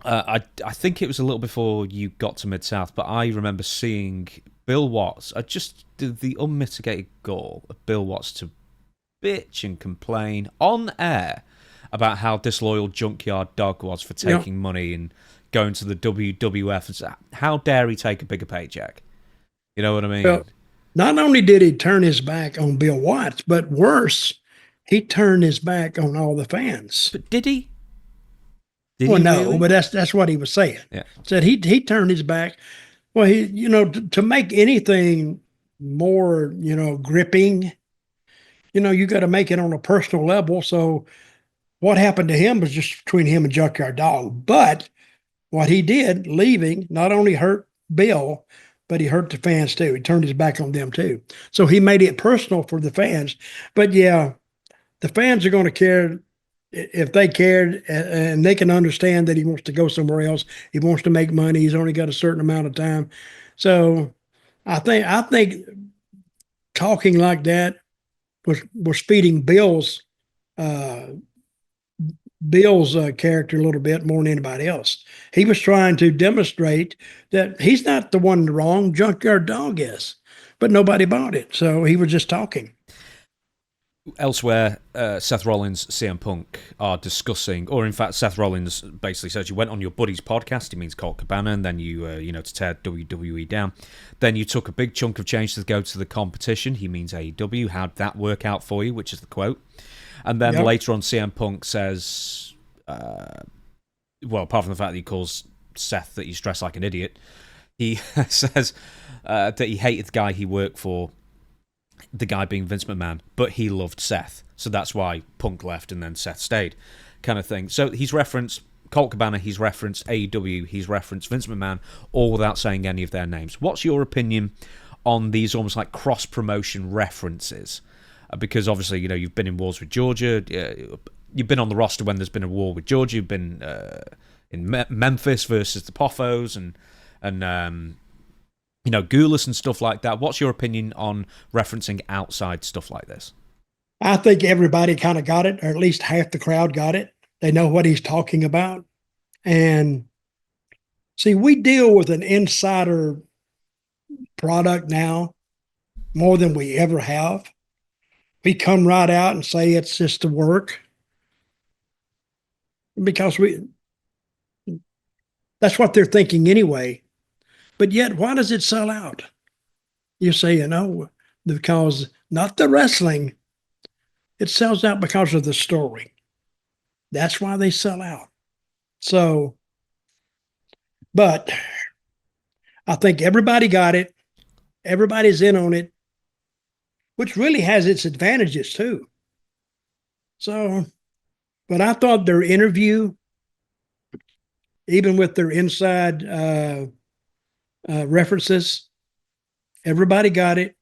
I think it was a little before you got to Mid-South, but I remember seeing Bill Watts. I just did the unmitigated gall of Bill Watts to bitch and complain on air about how disloyal Junkyard Dog was for taking money and going to the WWF. And how dare he take a bigger paycheck? You know what I mean? Well, not only did he turn his back on Bill Watts, but worse, he turned his back on all the fans. But did he? No, really? But that's what he was saying. Yeah. Said he turned his back. Well, to make anything more, gripping, you got to make it on a personal level. So what happened to him was just between him and Junkyard Dog. But what he did, leaving, not only hurt Bill, but he hurt the fans too. He turned his back on them too. So he made it personal for the fans. But yeah, the fans are going to care if they cared, and they can understand that he wants to go somewhere else. He wants to make money. He's only got a certain amount of time. So I think talking like that was feeding Bill's character a little bit more than anybody else. He was trying to demonstrate that he's not the one wrong, Junkyard Dog is, but nobody bought it. So he was just talking. Elsewhere, Seth Rollins, CM Punk are discussing, or in fact, Seth Rollins basically says you went on your buddy's podcast. He means Colt Cabana, and then you, to tear WWE down. Then you took a big chunk of change to go to the competition. He means AEW. How'd that work out for you? Which is the quote. And then later on, CM Punk says, apart from the fact that he calls Seth that he's dressed like an idiot, he says that he hated the guy he worked for, the guy being Vince McMahon, but he loved Seth. So that's why Punk left and then Seth stayed, kind of thing. So he's referenced Colt Cabana, he's referenced AEW, he's referenced Vince McMahon, all without saying any of their names. What's your opinion on these almost like cross-promotion references? Because obviously, you've been in wars with Georgia, you've been on the roster when there's been a war with Georgia, you've been in Memphis versus the Poffos and Goulas and stuff like that. What's your opinion on referencing outside stuff like this? I think everybody kind of got it, or at least half the crowd got it. They know what he's talking about. And see, we deal with an insider product now more than we ever have. We come right out and say it's just the work because that's what they're thinking anyway. But yet, why does it sell out? You say, because not the wrestling, it sells out because of the story. That's why they sell out. So, but I think everybody got it. Everybody's in on it, which really has its advantages too. So, but I thought their interview, even with their inside references, everybody got it.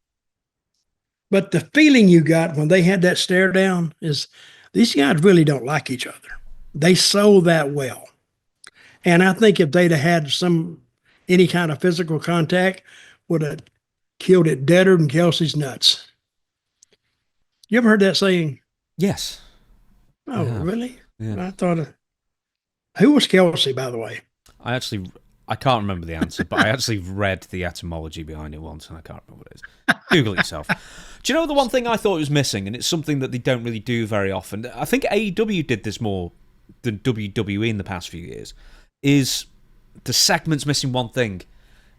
But the feeling you got when they had that stare down is these guys really don't like each other. They sold that well. And I think if they'd have had any kind of physical contact, would have killed it deader than Kelsey's nuts. You ever heard that saying? Yes. Oh, Yeah. really? Yeah. I thought, who was Kelsey, by the way? I can't remember the answer, but I actually read the etymology behind it once, and I can't remember what it is. Google it yourself. Do you know the one thing I thought was missing, and it's something that they don't really do very often? I think AEW did this more than WWE in the past few years. Is the segment's missing one thing,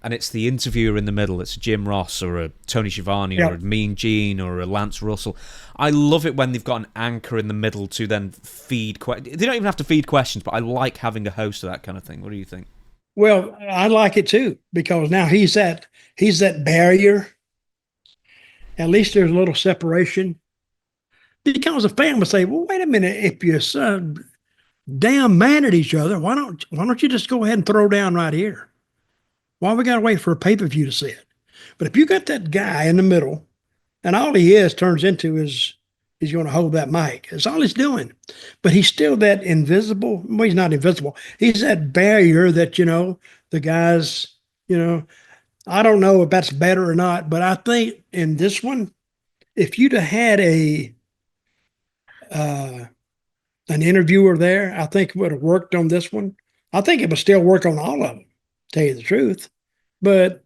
and it's the interviewer in the middle. It's a Jim Ross or a Tony Schiavone or a Mean Gene or a Lance Russell. I love it when they've got an anchor in the middle to then feed. They don't even have to feed questions, but I like having a host of that kind of thing. What do you think? Well, I like it too because now he's that barrier. At least there's a little separation. Because a fan would say, "Well, wait a minute. If you're so damn mad at each other, why don't you just go ahead and throw down right here? Why we got to wait for a pay-per-view to see it?" But if you got that guy in the middle, and all he turns into is he's going to hold that mic. That's all he's doing. But he's still that invisible. Well, he's not invisible. He's that barrier that, the guys, I don't know if that's better or not, but I think in this one, if you'd have had an interviewer there, I think it would have worked on this one. I think it would still work on all of them, tell you the truth. But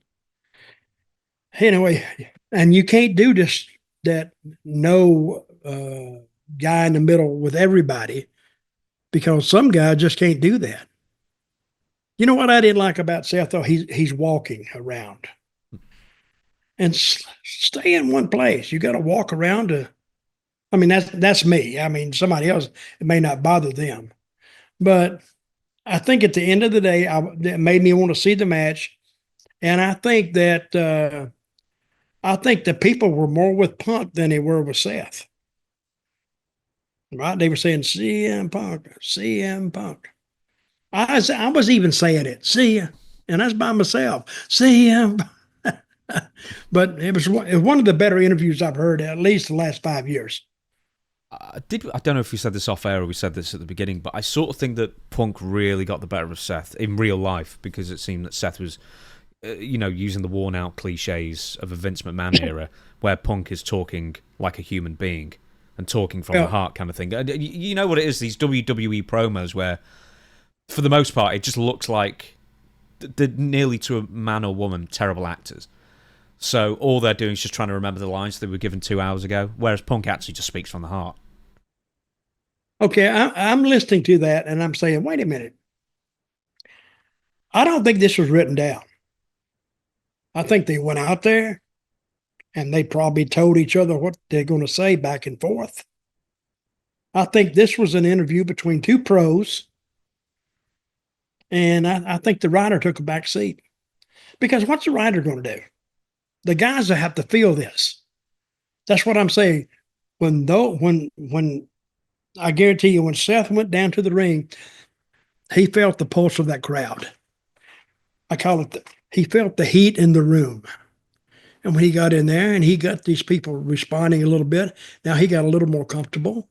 anyway, and you can't do this that no guy in the middle with everybody because some guy just can't do that. You know what I didn't like about Seth though? He's walking around and stay in one place. You got to walk around to. I mean that's me. I mean somebody else it may not bother them, but I think at the end of the day, it made me want to see the match, and I think that. I think the people were more with Punk than they were with Seth. Right? They were saying CM Punk, CM Punk. I was even saying it, see ya, and that's by myself. CM. But it was one of the better interviews I've heard at least the last 5 years. I don't know if we said this off air or we said this at the beginning, but I sort of think that Punk really got the better of Seth in real life because it seemed that Seth was using the worn-out cliches of a Vince McMahon era, where Punk is talking like a human being and talking from the heart kind of thing. You know what it is, these WWE promos where, for the most part, it just looks like they're nearly to a man or woman terrible actors. So all they're doing is just trying to remember the lines they were given 2 hours ago, whereas Punk actually just speaks from the heart. Okay, I'm listening to that, and I'm saying, wait a minute. I don't think this was written down. I think they went out there and they probably told each other what they're going to say back and forth. I think this was an interview between two pros, and I think the writer took a back seat. Because what's the writer going to do? The guys that have to feel this. That's what I'm saying. When I guarantee you, when Seth went down to the ring, he felt the pulse of that crowd. I call it he felt the heat in the room. And when he got in there and he got these people responding a little bit, now he got a little more comfortable.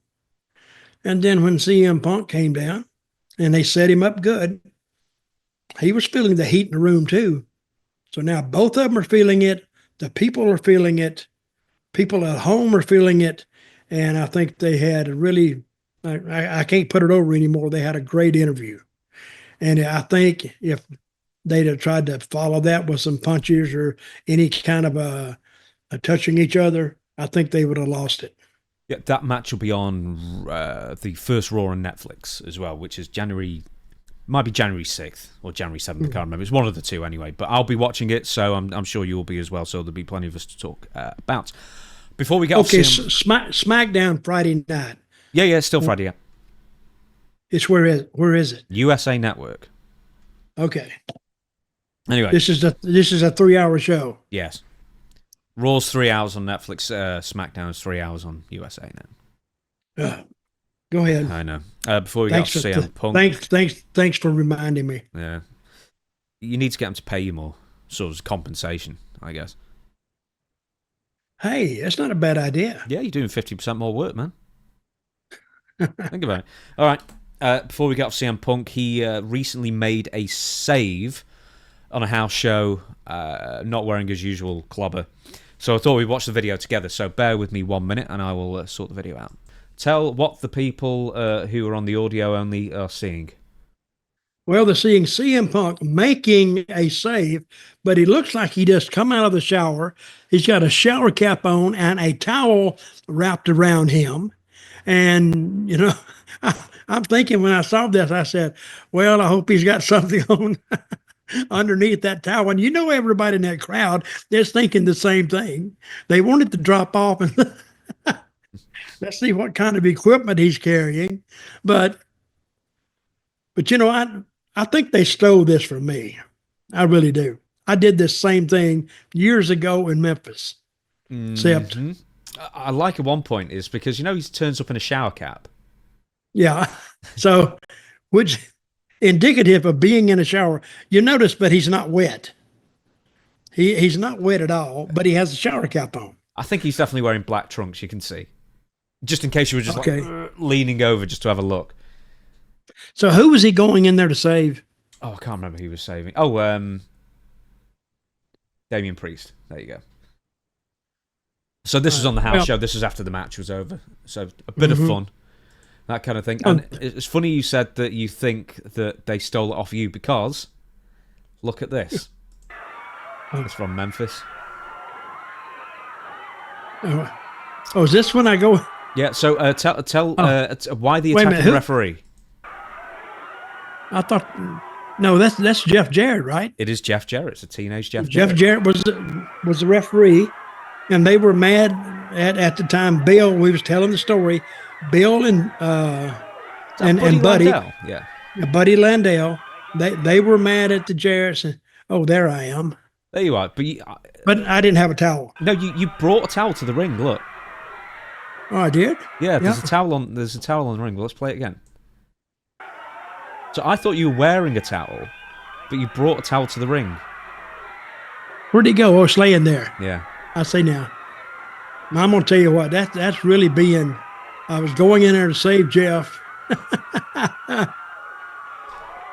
And then when CM Punk came down and they set him up good, he was feeling the heat in the room too. So now both of them are feeling it. The people are feeling it. People at home are feeling it. And I think they had a really, I can't put it over anymore. They had a great interview. And I think if they'd have tried to follow that with some punches or any kind of a touching each other, I think they would have lost it. Yeah, that match will be on the first Raw on Netflix as well, which is might be January 6th or January 7th, I can't remember. It's one of the two anyway, but I'll be watching it, so I'm sure you will be as well, so there'll be plenty of us to talk about. Before we get off... Okay, Smackdown Friday night. Yeah, it's still Friday, yeah. It's where is it? USA Network. Okay. Anyway. This is a 3-hour show. Yes. Raw's 3 hours on Netflix, SmackDown is 3 hours on USA now. Go ahead. I know. Before we get off CM Punk... Thanks for reminding me. Yeah. You need to get them to pay you more, sort of compensation, I guess. Hey, that's not a bad idea. Yeah, you're doing 50% more work, man. Think about it. All right. Before we get off CM Punk, he recently made a save on a house show, not wearing his usual clobber. So I thought we'd watch the video together. So bear with me 1 minute and I will sort the video out. Tell what the people who are on the audio only are seeing. Well, they're seeing CM Punk making a save, but he looks like he just come out of the shower. He's got a shower cap on and a towel wrapped around him. And, I'm thinking when I saw this, I said, well, I hope he's got something on underneath that towel. And everybody in that crowd is thinking the same thing. They wanted to drop off and let's see what kind of equipment he's carrying. But I think they stole this from me. I really do. I did this same thing years ago in Memphis. Except, I like at one point is because he turns up in a shower cap. Yeah. So, which indicative of being in a shower. You notice, but he's not wet. He's not wet at all, but he has a shower cap on. I think he's definitely wearing black trunks. You can see, just in case you were just leaning over just to have a look. So who was he going in there to save? Oh, I can't remember who he was saving. Oh, Damian Priest. There you go. So this is on the house show. This is after the match was over. So a bit of fun, that kind of thing. And it's funny you said that you think that they stole it off you because look at this. It's from Memphis. Oh, is this when I go? Yeah. So tell why the attacking referee. I thought, no, that's Jeff Jarrett, right? It is Jeff Jarrett. It's a teenage Jeff Jarrett. Jeff Jarrett was the referee, and they were mad at the time. Bill, we was telling the story. Bill and Buddy, Landell? Yeah, Buddy Landell. They were mad at the Jarretts. And, oh, there I am. There you are. But I didn't have a towel. No, you brought a towel to the ring. Look. Oh, I did. Yeah, there's a towel on. There's a towel on the ring. Let's play it again. So I thought you were wearing a towel, but you brought a towel to the ring. Where'd he go? Oh, it's laying there. Yeah. I say now. I'm going to tell you what, that's really being, I was going in there to save Jeff.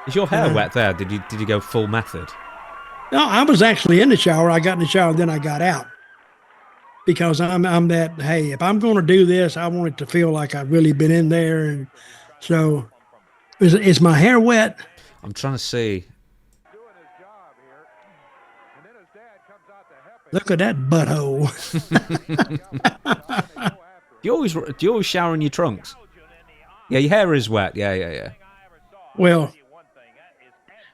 Is your hair wet there? Did you go full method? No, I was actually in the shower. I got in the shower, then I got out. Because I'm that, hey, if I'm going to do this, I want it to feel like I've really been in there. And so... Is my hair wet? I'm trying to see. Look at that butthole. Do you always shower in your trunks? Yeah, your hair is wet. Yeah. Well,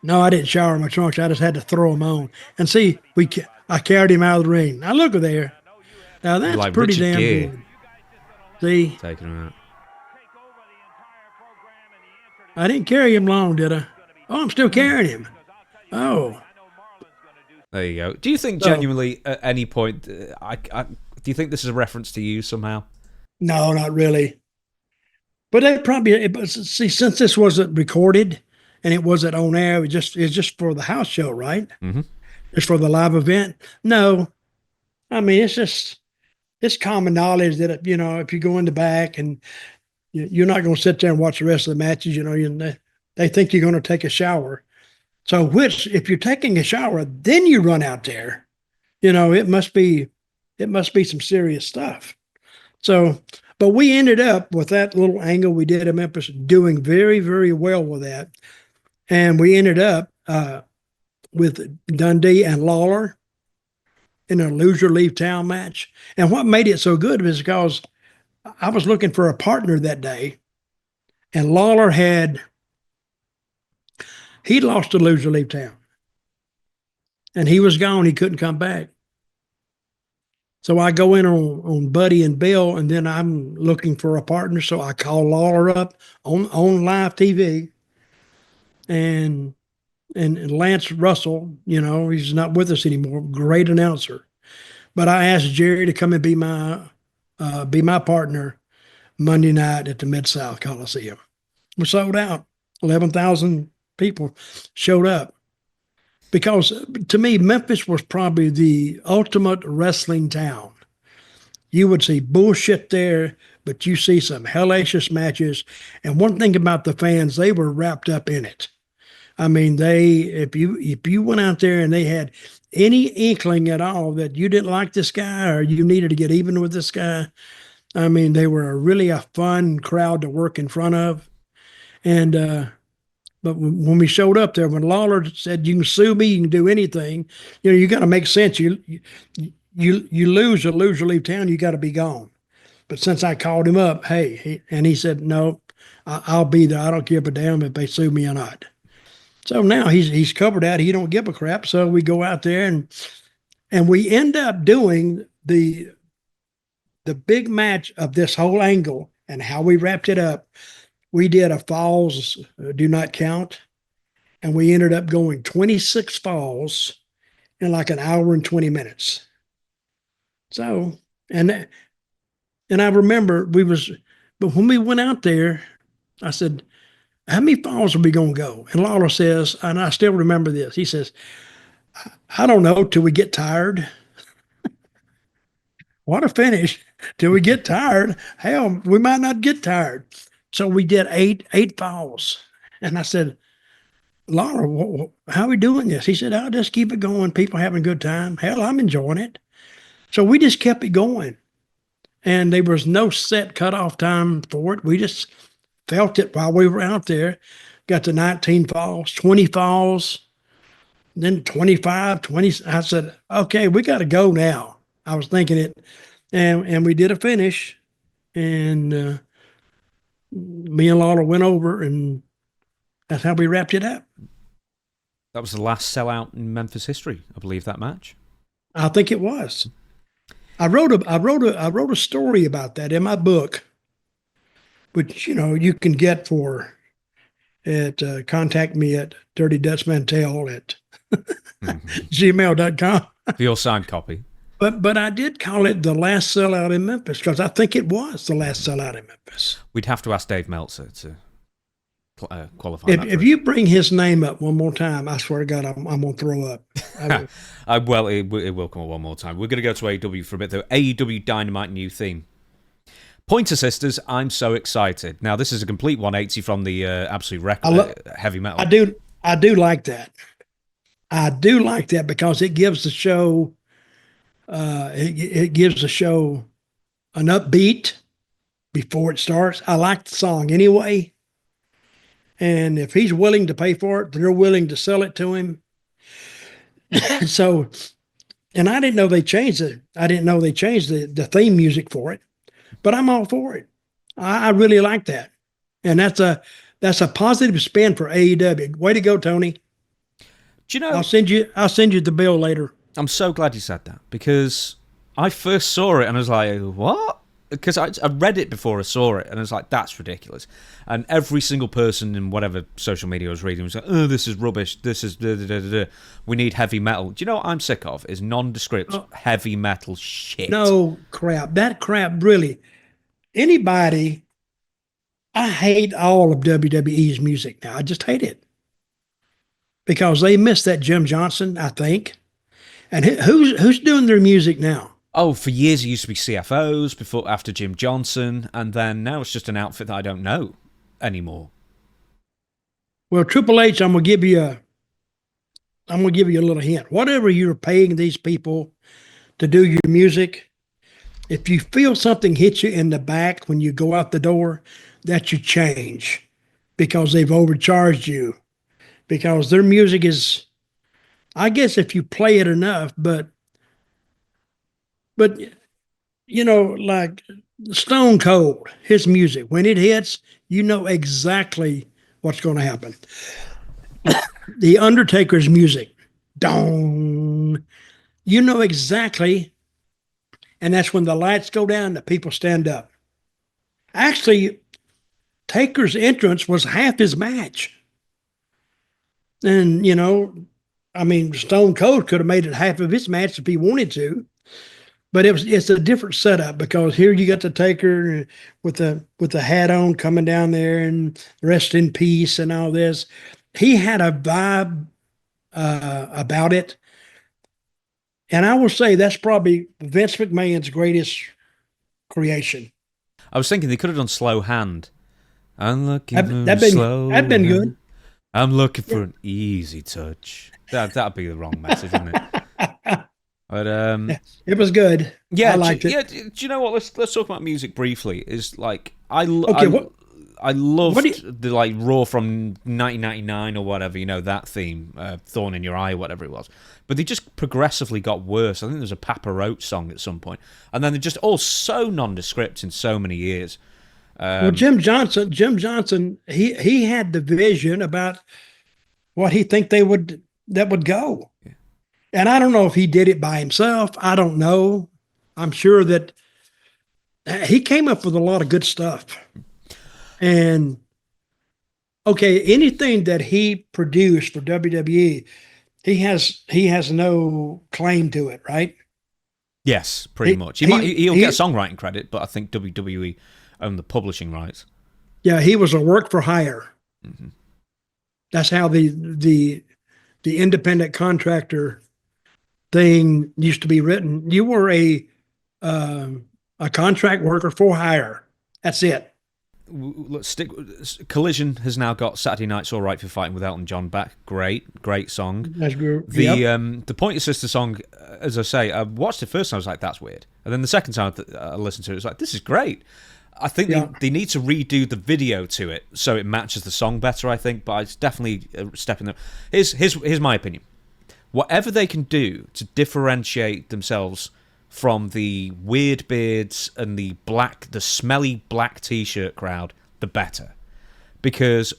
no, I didn't shower in my trunks. I just had to throw them on. And see, I carried him out of the ring. Now look at there. Now that's like pretty Richard damn Gere. Good. See? Taking him out. I didn't carry him long, did I? Oh, I'm still carrying him. Oh. There you go. Do you think genuinely at any point, do you think this is a reference to you somehow? No, not really. But they probably, see, since this wasn't recorded and it wasn't on air, it's just for the house show, right? Mm-hmm. It's for the live event. No. I mean, it's common knowledge that, if you go in the back and you're not going to sit there and watch the rest of the matches. They think you're going to take a shower. So if you're taking a shower, then you run out there, it must be some serious stuff. So, but we ended up with that little angle we did in Memphis doing very, very well with that. And we ended up with Dundee and Lawler in a loser leave town match. And what made it so good was because I was looking for a partner that day, and Lawler he'd lost to loser leave town. And he was gone. He couldn't come back. So I go in on Buddy and Bill, and then I'm looking for a partner. So I call Lawler up on live TV. And Lance Russell, he's not with us anymore. Great announcer. But I asked Jerry to come and be my partner Monday night at the Mid-South Coliseum. We sold out. 11,000 people showed up. Because to me, Memphis was probably the ultimate wrestling town. You would see bullshit there, but you see some hellacious matches. And one thing about the fans, they were wrapped up in it. I mean, if you went out there and they had any inkling at all that you didn't like this guy or you needed to get even with this guy, I mean, they were really a fun crowd to work in front of. And but when we showed up there, when Lawler said, "You can sue me, you can do anything," you got to make sense. You lose or leave town, you got to be gone. But since I called him up, hey, and he said, "No, I'll be there. I don't give a damn if they sue me or not." So now he's covered that. He don't give a crap. So we go out there and we end up doing the big match of this whole angle and how we wrapped it up. We did a falls do not count, and we ended up going 26 falls in like an hour and 20 minutes. So, and I remember but when we went out there, I said, "How many falls are we going to go?" And Lawler says, and I still remember this, he says, "I don't know till we get tired." What a finish. Till we get tired. Hell, we might not get tired. So we did eight falls. And I said, "Laura, how are we doing this?" He said, "I'll just keep it going. People having a good time. Hell, I'm enjoying it." So we just kept it going. And there was no set cutoff time for it. We just felt it while we were out there. Got to 19 falls, 20 falls, then 25, 20. I said, "Okay, we got to go now." I was thinking it. And we did a finish. And me and Lawler went over, and that's how we wrapped it up. That was the last sellout in Memphis history, I believe, that match. I think it was. I wrote a story about that in my book, which you can get contact me at Dirty Dutch Mantell at gmail.com. For your signed copy. But I did call it the last sellout in Memphis because I think it was the last sellout in Memphis. We'd have to ask Dave Meltzer to qualify. If you bring his name up one more time, I swear to God, I'm going to throw up. Well, it will come up one more time. We're going to go to AEW for a bit, though. AEW Dynamite new theme. Pointer Sisters, I'm so excited. Now, this is a complete 180 from the absolute heavy metal. I do like that. I do like that because it gives the show... it gives the show an upbeat before it starts. I like the song anyway. And if he's willing to pay for it, they're willing to sell it to him. So, and I didn't know they changed it. I didn't know they changed the theme music for it, but I'm all for it. I really like that. And that's a positive spin for AEW. Way to go, Tony. Do you know? I'll send you the bill later. I'm so glad you said that because I first saw it and I was like, what? Because I read it before I saw it and I was like, that's ridiculous. And every single person in whatever social media I was reading was like, oh, this is rubbish. This is we need heavy metal. Do you know what I'm sick of? Is nondescript heavy metal shit. No crap. That crap really. Anybody, I hate all of WWE's music now. I just hate it. Because they missed that Jim Johnson, I think. And who's doing their music now? Oh, for years it used to be CFOs after Jim Johnson, and then now it's just an outfit that I don't know anymore. Well, Triple H, I'm gonna give you a little hint. Whatever you're paying these people to do your music, if you feel something hit you in the back when you go out the door, that's your change because they've overcharged you. Because their music is, I guess if you play it enough, but like Stone Cold, his music, when it hits, you know exactly what's going to happen. The Undertaker's music, dong, you know exactly, and that's when the lights go down, the people stand up. Actually, Taker's entrance was half his match. And, Stone Cold could have made it half of his match if he wanted to. But it's a different setup because here you got the Taker with the hat on coming down there and rest in peace and all this. He had a vibe about it. And I will say that's probably Vince McMahon's greatest creation. I was thinking they could have done Slow Hand. I'm looking that'd been good. I'm looking for an easy touch. That'd be the wrong message, wouldn't it? But It was good. yeah, I liked it. yeah. Do you know what? Let's talk about music briefly. Is like Okay, I what do you, loved the like Raw from 1999 or whatever. You know that theme, "Thorn in Your Eye," whatever it was. But they just progressively got worse. I think there's a Papa Roach song at some point, and then they're just all so nondescript in so many years. well, Jim Johnson, he had the vision about what he think that would go. Yeah. And I don't know if he did it by himself. I don't know. I'm sure that he came up with a lot of good stuff. And okay, anything that he produced for WWE, he has no claim to it, right? Yes, pretty much. He'll get songwriting credit, but I think WWE own the publishing rights. Yeah, he was a work for hire. Mm-hmm. That's how the independent contractor thing used to be written. You were a contract worker for hire. That's it. Let's stick. Collision has now got "Saturday Night's All Right for Fighting with Elton John" back. Great song. That's good. The Pointer Sister song, as I say, I watched it first and I was like, that's weird. And then the second time I listened to it, it was like, this is great. I think they need to redo the video to it so it matches the song better, I think, but it's definitely a step in there. Here's my opinion. Whatever they can do to differentiate themselves from the weird beards and the smelly black t-shirt crowd, the better. Because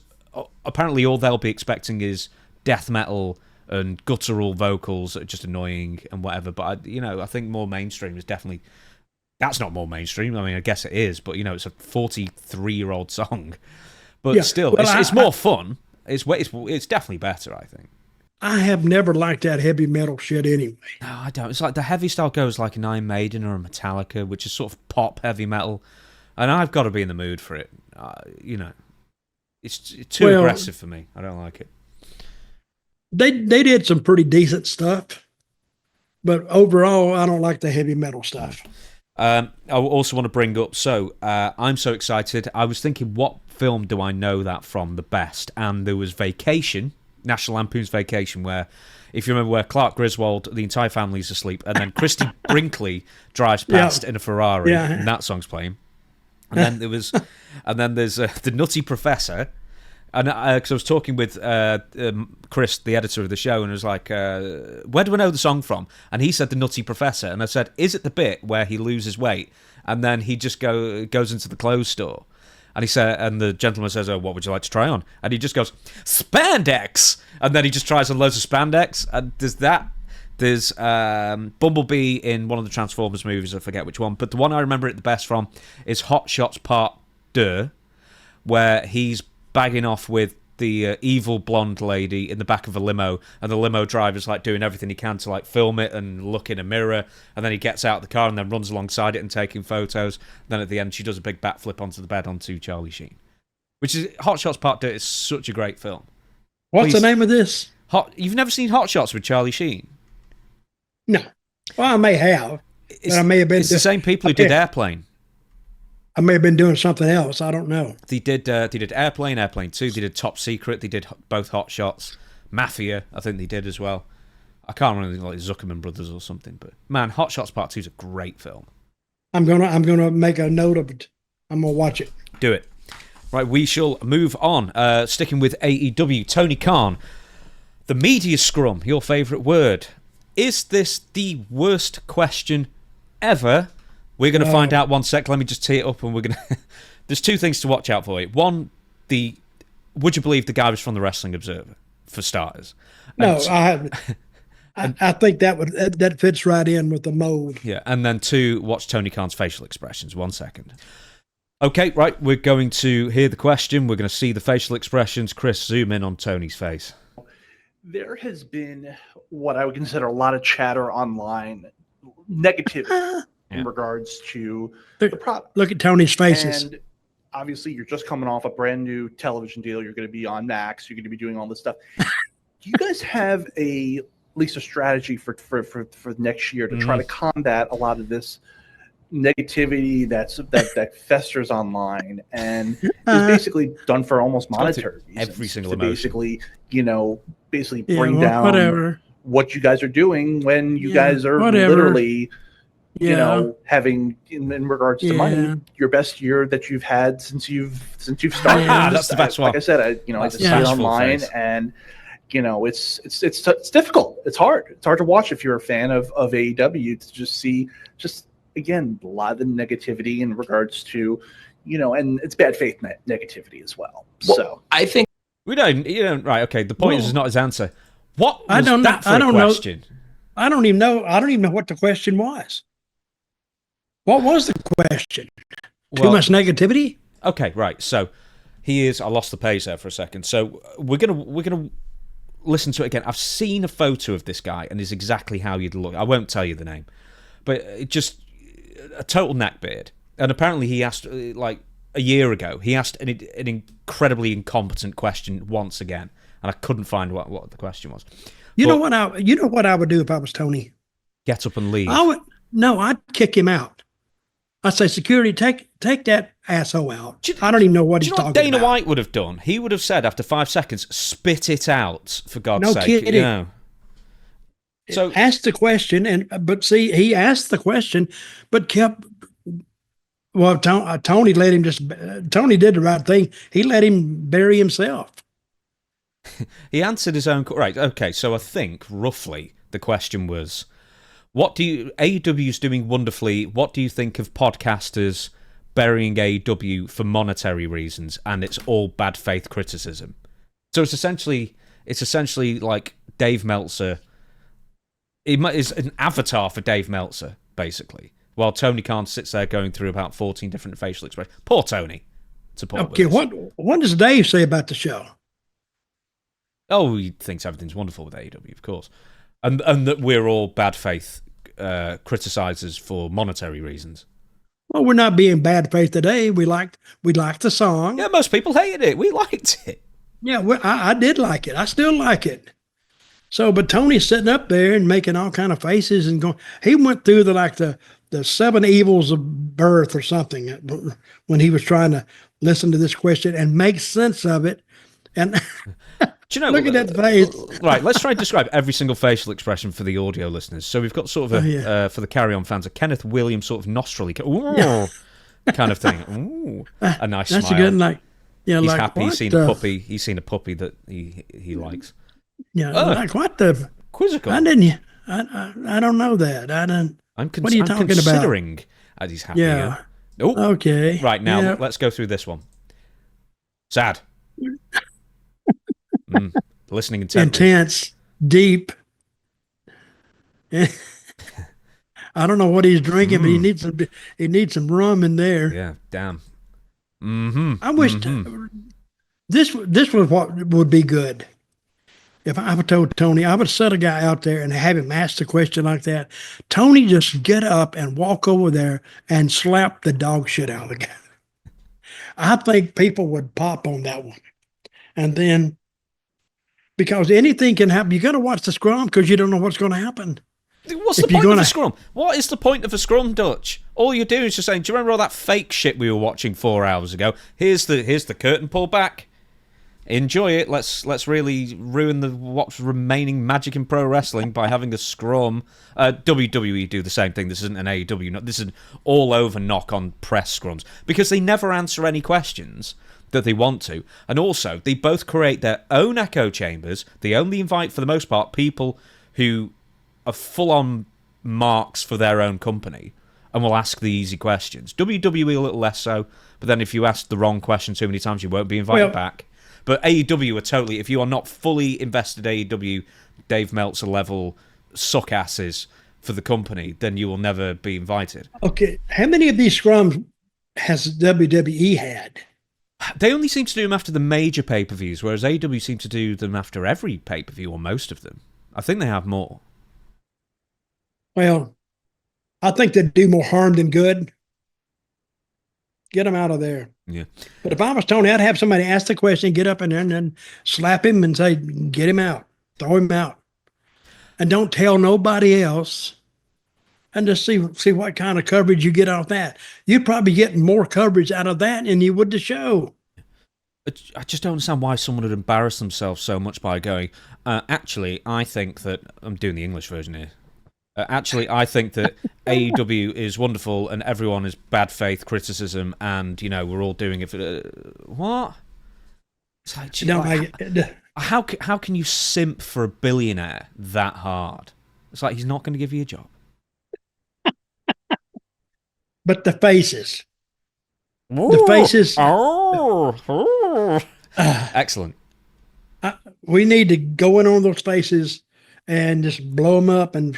apparently all they'll be expecting is death metal and guttural vocals that are just annoying and whatever. But I think more mainstream is definitely. That's not more mainstream. I mean, I guess it is, but it's a 43-year-old song. But still, it's more fun. It's definitely better, I think. I have never liked that heavy metal shit anyway. No, I don't. It's like the heavy style goes like an Iron Maiden or a Metallica, which is sort of pop heavy metal, and I've got to be in the mood for it. It's too aggressive for me. I don't like it. They did some pretty decent stuff, but overall, I don't like the heavy metal stuff. I also want to bring up. So I'm so excited. I was thinking, what film do I know that from the best? And there was Vacation. National Lampoon's Vacation, where, if you remember, where Clark Griswold, the entire family's asleep, and then Christy Brinkley drives past in a Ferrari, and that song's playing. And then there's the Nutty Professor, and because I was talking with Chris, the editor of the show, and I was like, "Where do I know the song from?" And he said the Nutty Professor, and I said, "Is it the bit where he loses weight and then he just goes into the clothes store?" And he said, and the gentleman says, "Oh, what would you like to try on?" And he just goes, "Spandex!" And then he just tries on loads of spandex. And there's Bumblebee in one of the Transformers movies, I forget which one, but the one I remember it the best from is Hot Shots Part 2, where he's bagging off with the evil blonde lady in the back of a limo, and the limo driver's like doing everything he can to like film it and look in a mirror, and then he gets out of the car and then runs alongside it and taking photos. Then at the end she does a big backflip onto the bed onto Charlie Sheen, which is Hot Shots Part 2. Is such a great film. What's the name of this? You've never seen Hot Shots with Charlie Sheen? No. Well, I may have, but I may have been. It's the same people who did Airplane. I may have been doing something else. I don't know. They did Airplane, Airplane 2. They did Top Secret. They did both Hot Shots. Mafia, I think they did as well. I can't remember, like Zuckerman Brothers or something. But man, Hot Shots Part 2 is a great film. I'm gonna make a note of it. I'm gonna watch it. Do it. Right, we shall move on. Sticking with AEW, Tony Khan, the media scrum. Your favourite word? Is this the worst question ever? We're going to find out one sec. Let me just tee it up, and we're going to. There's two things to watch out for you. One, would you believe the guy was from the Wrestling Observer, for starters? No, I think that fits right in with the mold. Yeah, and then two, watch Tony Khan's facial expressions. 1 second. Okay, right. We're going to hear the question. We're going to see the facial expressions. Chris, zoom in on Tony's face. There has been what I would consider a lot of chatter online, negativity. In regards to the product. Look at Tony's faces. And obviously, you're just coming off a brand new television deal. You're going to be on Max. You're going to be doing all this stuff. Do you guys have at least a strategy for next year to try to combat a lot of this negativity that festers online and is basically done for almost monetary reasons? Every single to emotion. basically bring down whatever. what you guys are doing when you guys are literally, having in regards to money, your best year that you've had since you've started. That's the best one. Like I said, I just see it online, and it's difficult. It's hard. It's hard to watch if you're a fan of AEW, to just see again a lot of the negativity in regards to and it's bad faith negativity as well. So I think we don't. Right? Okay. The point is not his answer. What was I don't that for I a don't question? know. I don't even know. I don't even know what the question was. What was the question? Too much negativity? Okay, right. So I lost the page there for a second. So we're gonna listen to it again. I've seen a photo of this guy, and it's exactly how you'd look. I won't tell you the name, but it just a total neckbeard. And apparently, he asked like a year ago. He asked an incredibly incompetent question once again, and I couldn't find what the question was. You know what I would do if I was Tony? Get up and leave. I'd kick him out. I'd say, security, take that asshole out. I don't even know what he's talking about. Dana White would have done? He would have said after 5 seconds, spit it out, for God's sake. No kidding. So ask the question, but see, he asked the question, but kept. Well, Tony let him Tony did the right thing. He let him bury himself. He answered his own. Right. Okay. So I think roughly the question was, AEW's doing wonderfully. What do you think of podcasters burying AEW for monetary reasons? And it's all bad faith criticism. So it's essentially like Dave Meltzer. It is an avatar for Dave Meltzer, basically. While Tony Khan sits there going through about 14 different facial expressions. Poor Tony. Okay, what does Dave say about the show? Oh, he thinks everything's wonderful with AEW, of course. And that we're all bad faith criticizers for monetary reasons. Well, we're not being bad faith today. We liked the song. Yeah, most people hated it. We liked it. Yeah, I did like it. I still like it. So, but Tony's sitting up there and making all kind of faces and going. He went through the 7 evils of birth or something when he was trying to listen to this question and make sense of it. And look at that face. Right, let's try and describe every single facial expression for the audio listeners. So we've got sort of for the carry-on fans, a Kenneth Williams sort of nostril kind of thing. Ooh, a nice that's smile. That's a good, he's like happy. He's seen a puppy. He's seen a puppy that he likes. Yeah, like what the quizzical? I don't know that. What are you talking considering about? As he's happy. Yeah. Oh, okay. Right now, let's go through this one. Sad. Listening intently. Intense, deep. I don't know what he's drinking, but he needs some rum in there. Yeah, damn. Mm-hmm. I wish this was what would be good. If I would told Tony, I would set a guy out there and have him ask the question like that. Tony just get up and walk over there and slap the dog shit out of the guy. I think people would pop on that one. And then, because anything can happen, you got to watch the scrum because you don't know what's going to happen. What's the point of a scrum? What is the point of a scrum, Dutch? All you're doing is just saying, do you remember all that fake shit we were watching 4 hours ago? Here's the curtain pull back. Enjoy it. Let's really ruin what's remaining magic in pro wrestling by having a scrum. WWE do the same thing. This isn't an AEW. This is an all-over knock on press scrums because they never answer any questions that they want to, and also they both create their own echo chambers. They only invite, for the most part, people who are full-on marks for their own company and will ask the easy questions. WWE a little less so, but then if you ask the wrong question too many times, you won't be invited back. But AEW are totally, if you are not fully invested AEW, Dave Meltzer level suck asses for the company, then you will never be invited. Okay, how many of these scrums has WWE had? They only seem to do them after the major pay-per-views, whereas AEW seem to do them after every pay-per-view, or most of them. I think they have more. Well, I think they do more harm than good. Get them out of there. Yeah. But if I was Tony, I'd have somebody ask the question, get up in there and then slap him and say, get him out, throw him out. And don't tell nobody else. And just see what kind of coverage you get out of that. You'd probably get more coverage out of that than you would the show. I just don't understand why someone would embarrass themselves so much by going, actually, I think that... I'm doing the English version here. Actually, I think that AEW is wonderful and everyone is bad faith criticism and, we're all doing it for... what? It's like, how can you simp for a billionaire that hard? It's like he's not going to give you a job. But the faces. The faces. Excellent. We need to go in on those faces and just blow them up and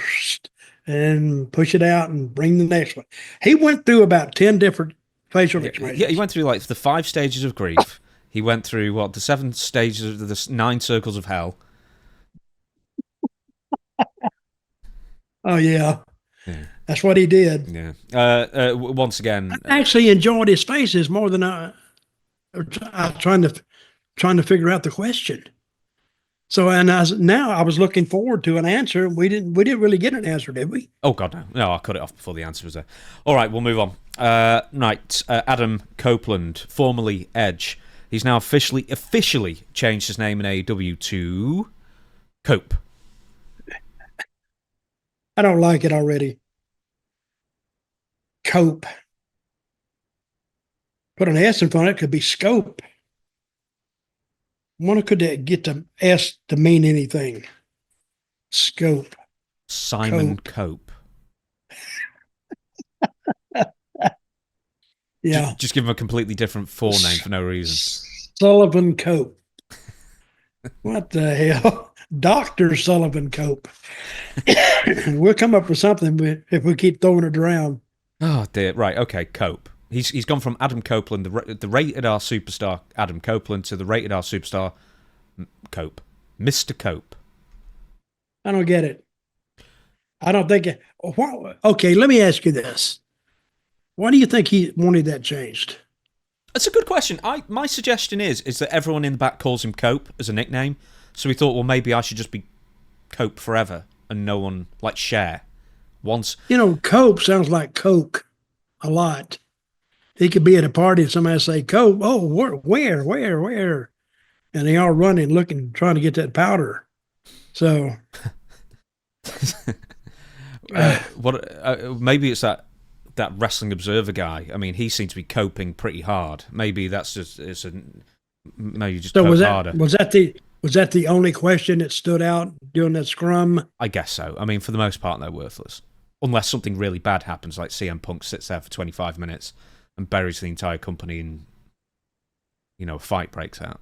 push it out and bring the next one. He went through about 10 different facial expressions. Yeah, he went through like the 5 stages of grief. He went through the 7 stages of the 9 circles of hell. Oh yeah. That's what he did. Yeah. Once again, I actually enjoyed his faces more than I was trying to figure out the question. So, and now I was looking forward to an answer. We didn't really get an answer, did we? Oh God, no! No, I cut it off before the answer was there. All right, we'll move on. Right, Adam Copeland, formerly Edge, he's now officially changed his name in AEW to Cope. I don't like it already. Cope. Put an S in front of it, could be scope. I wonder could they get the S to mean anything? Scope. Simon Cope. Yeah. Just give him a completely different forename for no reason. Sullivan Cope. What the hell? Dr. Sullivan Cope. We'll come up with something if we keep throwing it around. Oh dear. Right. Okay. Cope. He's gone from Adam Copeland, the rated R superstar Adam Copeland, to the rated R superstar Cope, Mr. Cope. I don't get it. I don't think it. Okay, let me ask you this: why do you think he wanted that changed? That's a good question. My suggestion is that everyone in the back calls him Cope as a nickname, so we thought, well, maybe I should just be Cope forever, and no one like Cher. Once Cope sounds like Coke a lot. He could be at a party and somebody say, Cope, oh, where? And they all running, looking, trying to get that powder. So. Maybe it's that Wrestling Observer guy. I mean, he seemed to be coping pretty hard. Maybe that's just, maybe just cope harder. Was that the only question that stood out during that scrum? I guess so. I mean, for the most part, they're worthless. Unless something really bad happens, like CM Punk sits there for 25 minutes and buries the entire company and, a fight breaks out.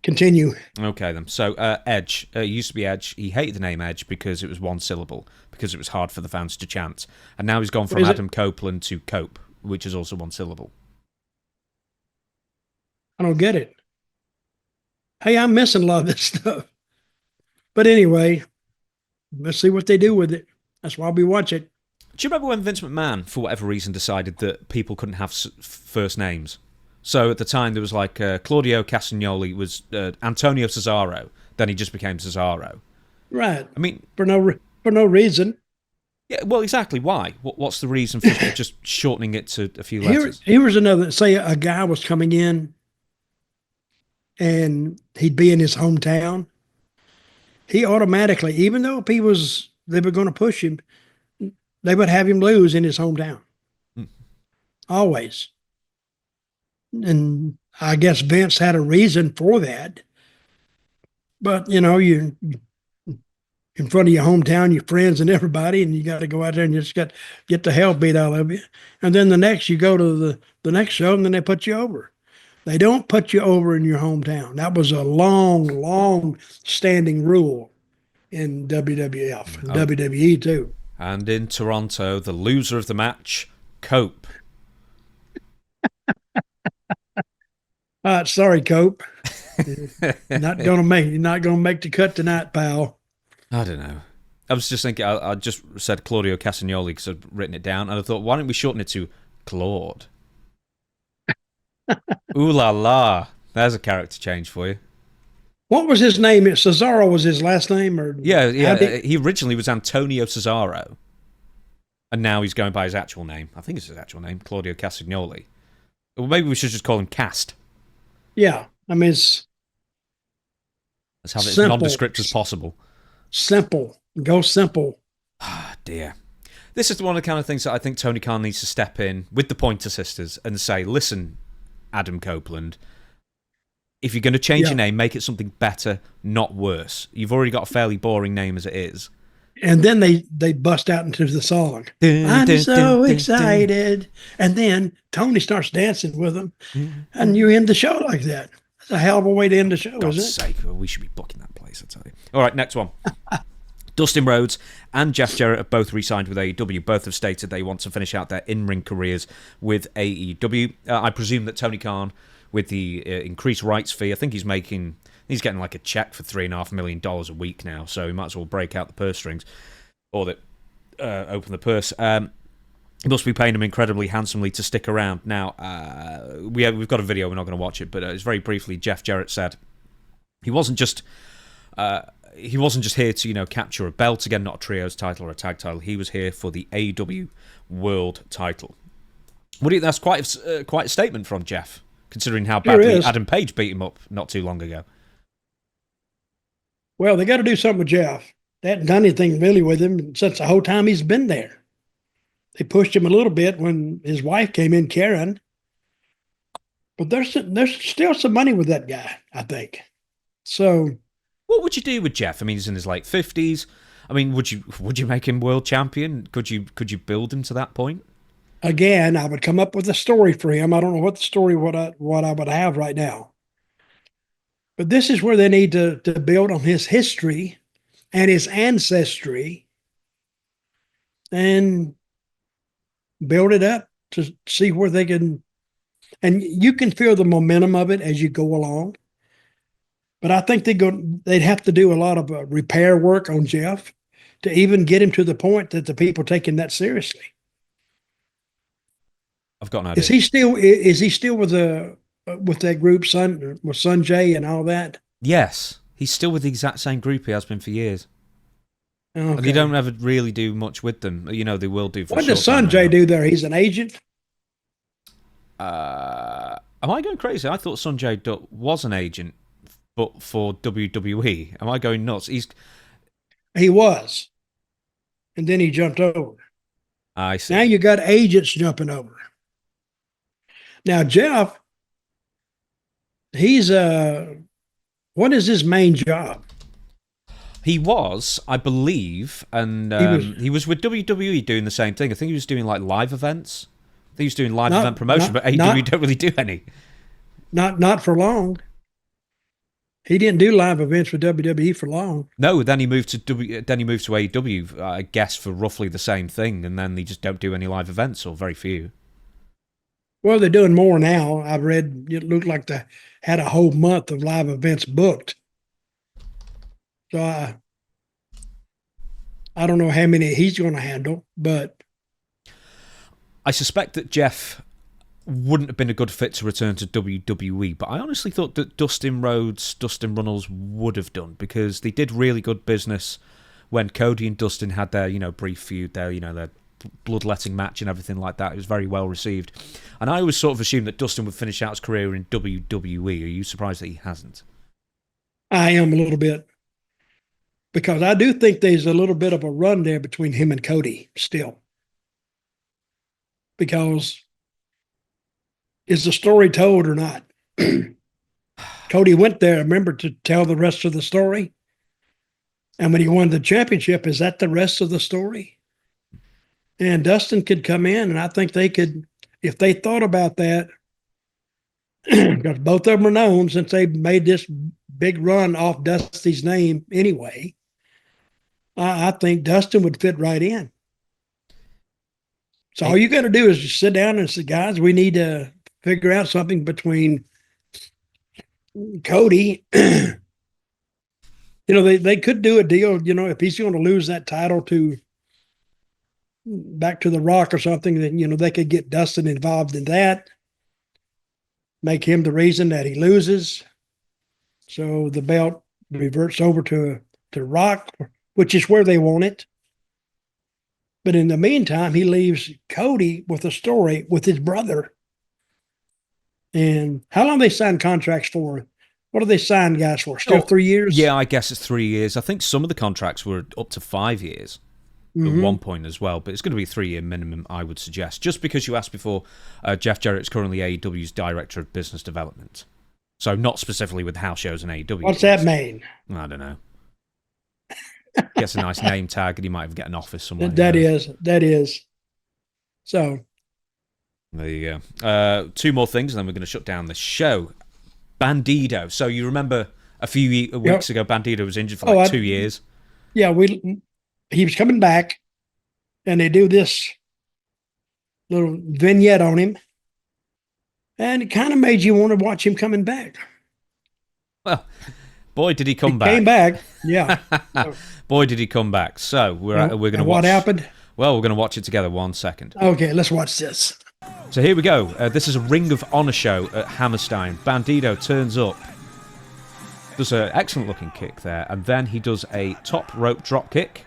Continue. Okay, then. So, Edge. Used to be Edge. He hated the name Edge because it was one syllable, because it was hard for the fans to chant. And now he's gone from Adam Copeland to Cope, which is also one syllable. I don't get it. Hey, I'm missing a lot of this stuff. But anyway, let's see what they do with it. That's why we watch it. Do you remember when Vince McMahon, for whatever reason, decided that people couldn't have first names? So at the time, there was like Claudio Castagnoli was Antonio Cesaro. Then he just became Cesaro. Right. I mean, for no reason. Yeah. Well, exactly. Why? What's the reason for just shortening it to a few letters? Here was another. Say a guy was coming in, and he'd be in his hometown. He automatically, even though they were going to push him, they would have him lose in his hometown. Always. And I guess Vince had a reason for that. But, you in front of your hometown, your friends and everybody, and you got to go out there and you just got to get the hell beat out of you. And then you go to the next show, and then they put you over. They don't put you over in your hometown. That was a long standing rule in WWF and WWE too. And in Toronto, the loser of the match, Cope. Sorry, Cope. You're not gonna make the cut tonight, pal. I don't know. I was just thinking. I just said Claudio Castagnoli because I'd written it down, and I thought, why don't we shorten it to Claude? Ooh la la! There's a character change for you. What was his name? Cesaro was his last name, or yeah. He originally was Antonio Cesaro, and now he's going by his actual name. I think it's his actual name, Claudio Castagnoli. Well, maybe we should just call him Cast. Yeah. I mean, it's Let's have it as simple. nondescript as possible. Simple. Go simple. Ah, dear. This is one of the kind of things that I think Tony Khan needs to step in with the Pointer Sisters and say, listen, Adam Copeland, if you're going to change your name, make it something better, not worse. You've already got a fairly boring name as it is. And then they bust out into the song. I'm so excited. And then Tony starts dancing with them. And you end the show like that. That's a hell of a way to end the show, God's isn't it? sake, we should be booking that place, I tell you. All right, next one. Dustin Rhodes and Jeff Jarrett have both re-signed with AEW. Both have stated they want to finish out their in-ring careers with AEW. I presume that Tony Khan, with the increased rights fee, I think he's getting like a check for $3.5 million a week now, so he might as well break out the purse strings, or open the purse. He must be paying him incredibly handsomely to stick around. Now, we've got a video, we're not going to watch it, but it's very briefly, Jeff Jarrett said he wasn't just here to, capture a belt again, not a trios title or a tag title. He was here for the AEW World title. What do you think? That's quite a statement from Jeff, considering how badly Adam Page beat him up not too long ago. Well, they got to do something with Jeff. They hadn't done anything really with him since the whole time he's been there. They pushed him a little bit when his wife came in, Karen. But there's still some money with that guy, I think. So, what would you do with Jeff? I mean, he's in his late 50s. I mean, would you make him world champion? Could you build him to that point? Again, I would come up with a story for him. I don't know what the story what I would have right now. But this is where they need to build on his history and his ancestry and build it up to see where they can. And you can feel the momentum of it as you go along. But I think they'd have to do a lot of repair work on Jeff to even get him to the point that the people take him that seriously. I've got an idea. Is he still with that group, with Sanjay and all that? Yes, he's still with the exact same group he has been for years. Okay. And they don't ever really do much with them. They will do. What does Sanjay do there? He's an agent. Am I going crazy? I thought Sanjay Dutt was an agent, but for WWE. Am I going nuts? He was, and then he jumped over. I see. Now you got agents jumping over. Now Jeff, he's what is his main job? He was, I believe, and he was with WWE doing the same thing. I think he was doing like live events. I think he was doing live event promotion, but AEW don't really do any. Not for long. He didn't do live events for WWE for long. No, then he moved to AEW, I guess, for roughly the same thing, and then they just don't do any live events, or very few. Well, they're doing more now. I've read it looked like they had a whole month of live events booked. So I don't know how many he's going to handle, but I suspect that Jeff wouldn't have been a good fit to return to WWE, but I honestly thought that Dustin Rhodes, Dustin Runnels would have done, because they did really good business when Cody and Dustin had their, brief feud there, their bloodletting match and everything like that. It was very well received. And I always sort of assumed that Dustin would finish out his career in WWE. Are you surprised that he hasn't? I am a little bit. Because I do think there's a little bit of a run there between him and Cody still. Because is the story told or not? Cody went there, remember, to tell the rest of the story. And when he won the championship, is that the rest of the story? And Dustin could come in, and I think they could, if they thought about that, because both of them are known since they made this big run off Dusty's name anyway. I think Dustin would fit right in. So all you got to do is just sit down and say, guys, we need to figure out something between Cody. They could do a deal, if he's going to lose that title back to The Rock or something, then, they could get Dustin involved in that, make him the reason that he loses. So the belt reverts over to Rock, which is where they want it. But in the meantime, he leaves Cody with a story with his brother And how long they signed contracts for? What do they sign guys for? Still 3 years? Yeah, I guess it's 3 years. I think some of the contracts were up to 5 years at one point as well, but it's going to be a 3-year minimum, I would suggest. Just because you asked before, Jeff Jarrett's currently AEW's Director of Business Development. So not specifically with house shows and AEW. What's that mean? I don't know. Gets a nice name tag and he might even get an office somewhere. That is. So. There you go. 2 more things and then we're going to shut down the show. Bandido. So you remember a few weeks ago, Bandido was injured for 2 years. Yeah, he was coming back, and they do this little vignette on him, and it kind of made you want to watch him coming back. Well, boy, did he come back. Came back, yeah. Boy, did he come back. So we're going to watch. What happened? Well, we're going to watch it together 1 second. Okay, let's watch this. So here we go. This is a Ring of Honor show at Hammerstein. Bandido turns up, does an excellent looking kick there, and then he does a top rope drop kick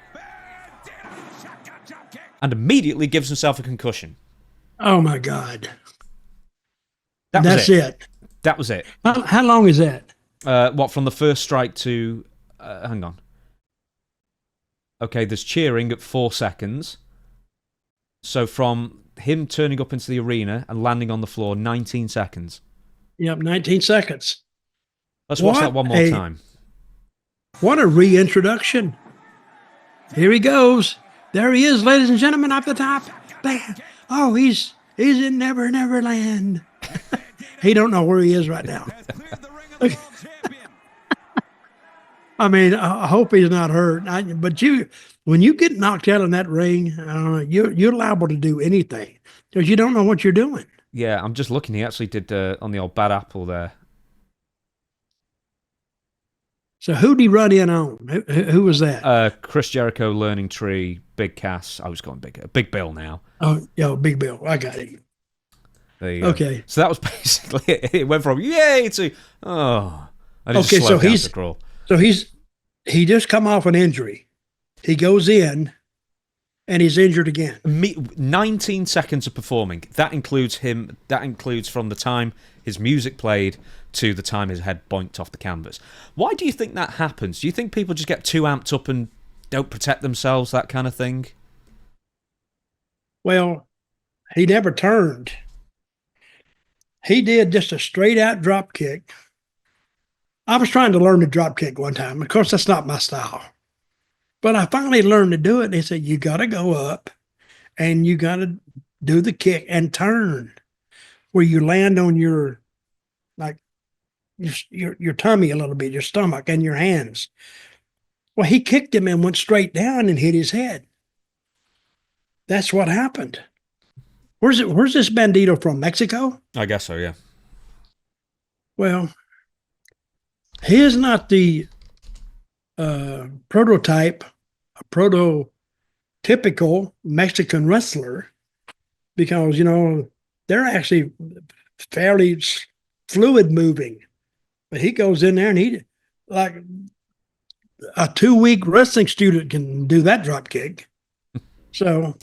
and immediately gives himself a concussion. Oh my God. That's it. That was it. How long is that? What, from the first strike to... hang on. Okay, there's cheering at 4 seconds. So from him turning up into the arena and landing on the floor, 19 seconds. Yep, 19 seconds. Let's watch that one more time. What a reintroduction. Here he goes. There he is, ladies and gentlemen, up the top. Bam. Oh, he's in Never Never Land. He don't know where he is right now. I mean, I hope he's not hurt. But when you get knocked out in that ring, you're liable to do anything because you don't know what you're doing. Yeah, I'm just looking. He actually did on the old Bad Apple there. So who'd he run in on? Who was that? Chris Jericho, Learning Tree, Big Cass. I was going Big Bill now. Oh, yeah, Big Bill. I got it. There you go. Okay. So that was basically it. It went from yay to I just okay, slowed down to crawl. So he just come off an injury. He goes in and he's injured again. 19 seconds of performing. That includes him. That includes from the time his music played to the time his head boinked off the canvas. Why do you think that happens? Do you think people just get too amped up and don't protect themselves, that kind of thing? Well, he never turned. He did just a straight out drop kick. I was trying to learn the drop kick one time. Of course, that's not my style. But I finally learned to do it. And they said, you got to go up and you got to do the kick and turn where you land on your tummy a little bit, your stomach and your hands. Well, he kicked him and went straight down and hit his head. That's what happened. Where's this Bandido from? Mexico? I guess so, yeah. Well, he is not the prototype, a prototypical Mexican wrestler because, they're actually fairly fluid moving. But he goes in there and he, like a 2-week wrestling student can do that drop kick. So,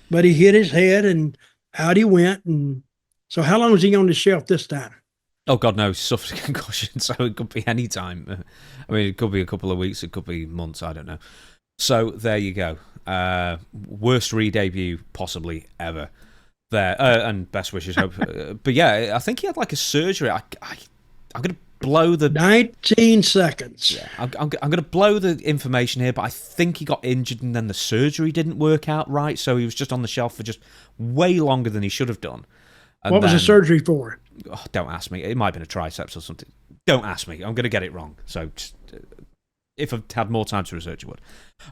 but he hit his head and out he went. And so how long was he on the shelf this time? Oh, God knows. He suffered a concussion, so it could be any time. I mean, it could be a couple of weeks, it could be months, I don't know. So there you go. Worst re-debut possibly ever there. And best wishes, hope. But yeah, I think he had like a surgery. I'm going to blow the... 19 seconds. Yeah, I'm going to blow the information here, but I think he got injured and then the surgery didn't work out right, so he was just on the shelf for just way longer than he should have done. And what was the surgery for? Oh, don't ask me. It might have been a triceps or something. Don't ask me. I'm going to get it wrong. So just, if I'd had more time to research, I would.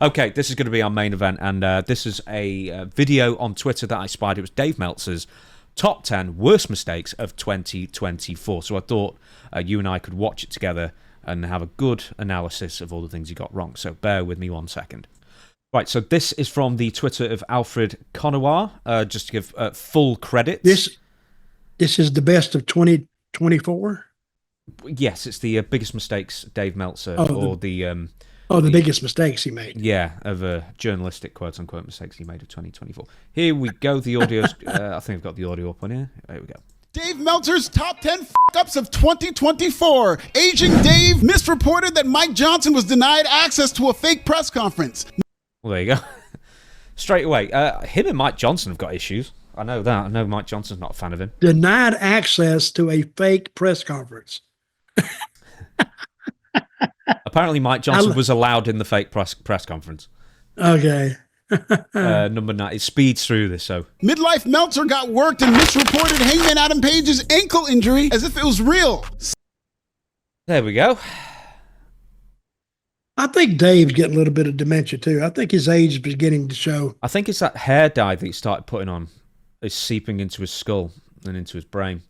Okay, this is going to be our main event, and this is a video on Twitter that I spied. It was Dave Meltzer's top 10 worst mistakes of 2024. So I thought you and I could watch it together and have a good analysis of all the things he got wrong. So bear with me 1 second. Right, so this is from the Twitter of Alfred Connoir, just to give full credit. This is the best of 2024? Yes, it's the biggest mistakes Dave Meltzer, the biggest mistakes he made. Yeah, of journalistic quote-unquote mistakes he made of 2024. Here we go, the audio's... I think I've got the audio up on here. There we go. Dave Meltzer's top 10 f***ups of 2024. Aging Dave misreported that Mike Johnson was denied access to a fake press conference. Well, there you go. Straight away. Him and Mike Johnson have got issues. I know that. I know Mike Johnson's not a fan of him. Denied access to a fake press conference. Apparently, Mike Johnson was allowed in the fake press conference. Okay. Number 9. It speeds through this, so. Midlife Meltzer got worked and misreported Hangman Adam Page's ankle injury as if it was real. There we go. I think Dave's getting a little bit of dementia, too. I think his age is beginning to show. I think it's that hair dye that he started putting on. It's seeping into his skull and into his brain.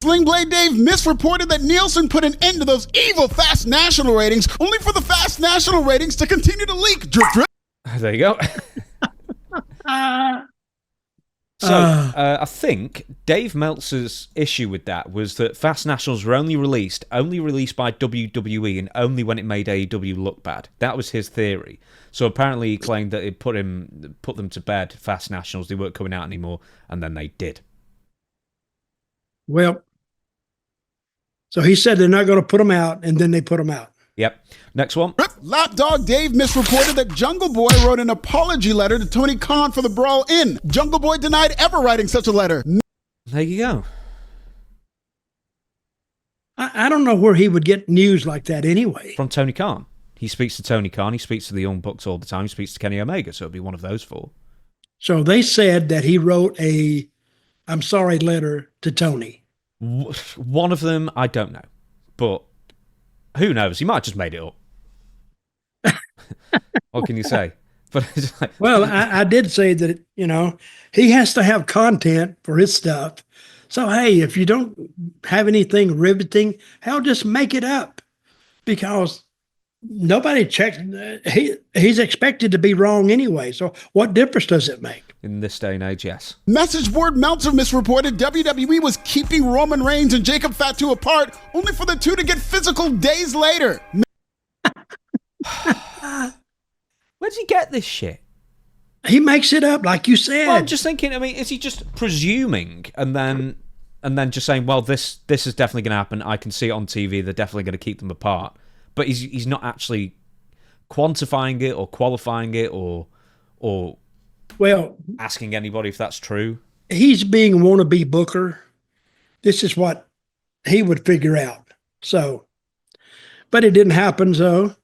Sling Blade Dave misreported that Nielsen put an end to those evil Fast National ratings, only for the Fast National ratings to continue to leak. Drip, drip. There you go. I think Dave Meltzer's issue with that was that Fast Nationals were only released by WWE and only when it made AEW look bad. That was his theory. So apparently he claimed that it put them to bed, Fast Nationals, they weren't coming out anymore, and then they did. Well, so he said they're not going to put them out, and then they put them out. Yep. Next one. Lapdog Dave misreported that Jungle Boy wrote an apology letter to Tony Khan for the Brawl In. Jungle Boy denied ever writing such a letter. There you go. I don't know where he would get news like that anyway. From Tony Khan. He speaks to Tony Khan. He speaks to the Young Bucks all the time. He speaks to Kenny Omega, so it'll be one of those 4. So they said that he wrote a I'm sorry letter to Tony. One of them, I don't know. But who knows? He might have just made it up. What can you say? But well, I did say that, he has to have content for his stuff. So, hey, if you don't have anything riveting, hell, just make it up. Because nobody checks. He's expected to be wrong anyway. So what difference does it make? In this day and age, yes. Message board Meltzer misreported WWE was keeping Roman Reigns and Jacob Fatu apart, only for the two to get physical days later. Where does he get this shit? He makes it up, like you said. Well, I'm just thinking, is he just presuming and then just saying, well, this is definitely going to happen. I can see it on TV. They're definitely going to keep them apart. But he's not actually quantifying it or qualifying it or well, asking anybody if that's true. He's being a wannabe booker. This is what he would figure out. So, but it didn't happen. So,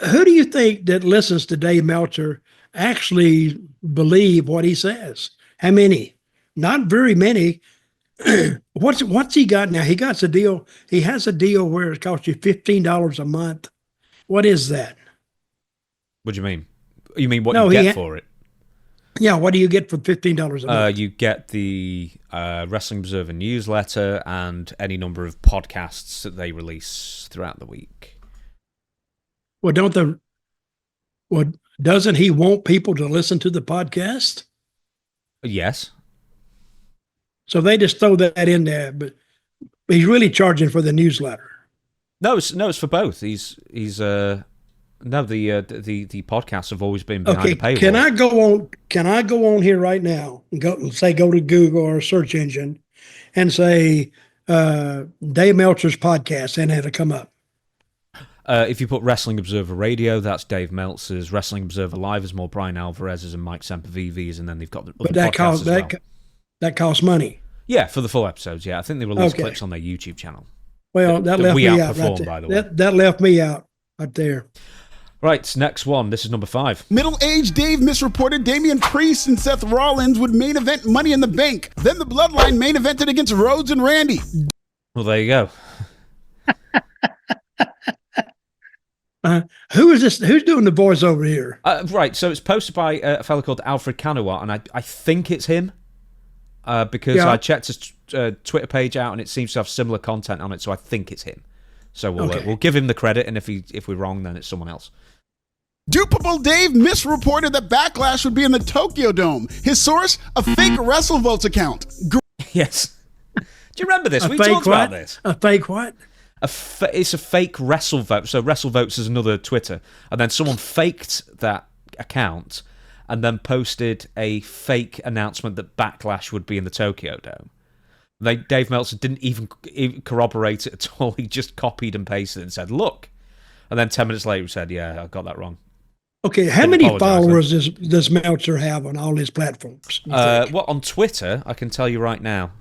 who do you think that listens to Dave Meltzer actually believe what he says? How many? Not very many. What's he got now? He got a deal. He has a deal where it costs you $15 a month. What is that? What do you mean? You mean what you get for it? Yeah, what do you get for $15 a month? You get the Wrestling Observer newsletter and any number of podcasts that they release throughout the week. Well, doesn't he want people to listen to the podcast? Yes. So they just throw that in there, but he's really charging for the newsletter. No, it's for both. The podcasts have always been behind the paywall. Can I go on here right now and go to Google or a search engine and say Dave Meltzer's podcast, and it'll come up? If you put Wrestling Observer Radio, that's Dave Meltzer's. Wrestling Observer Live is more Brian Alvarez's and Mike Sempervivi's, and then they've got the other podcasts as well. That costs money. Yeah, for the full episodes, yeah. I think they release clips on their YouTube channel. Well, that left me out right there. By the way. That left me out right there. Right, next one. This is number 5. Middle-aged Dave misreported Damian Priest and Seth Rollins would main event Money in the Bank. Then the Bloodline main evented against Rhodes and Randy. Well, there you go. Who is this? Who's doing the voice over here? Right, so it's posted by a fellow called Alfred Kanawha, and I think it's him because I checked his Twitter page out, and it seems to have similar content on it, so I think it's him. So we'll give him the credit, and if we're wrong, then it's someone else. Dupable Dave misreported that Backlash would be in the Tokyo Dome. His source, a fake WrestleVotes account. Yes. Do you remember this? We talked about this. A fake what? It's a fake WrestleVote. So WrestleVotes is another Twitter. And then someone faked that account and then posted a fake announcement that Backlash would be in the Tokyo Dome. Dave Meltzer didn't even corroborate it at all. He just copied and pasted it and said, look. And then 10 minutes later he said, yeah, I got that wrong. Okay, how many followers does Meltzer have on all his platforms? Well, on Twitter, I can tell you right now.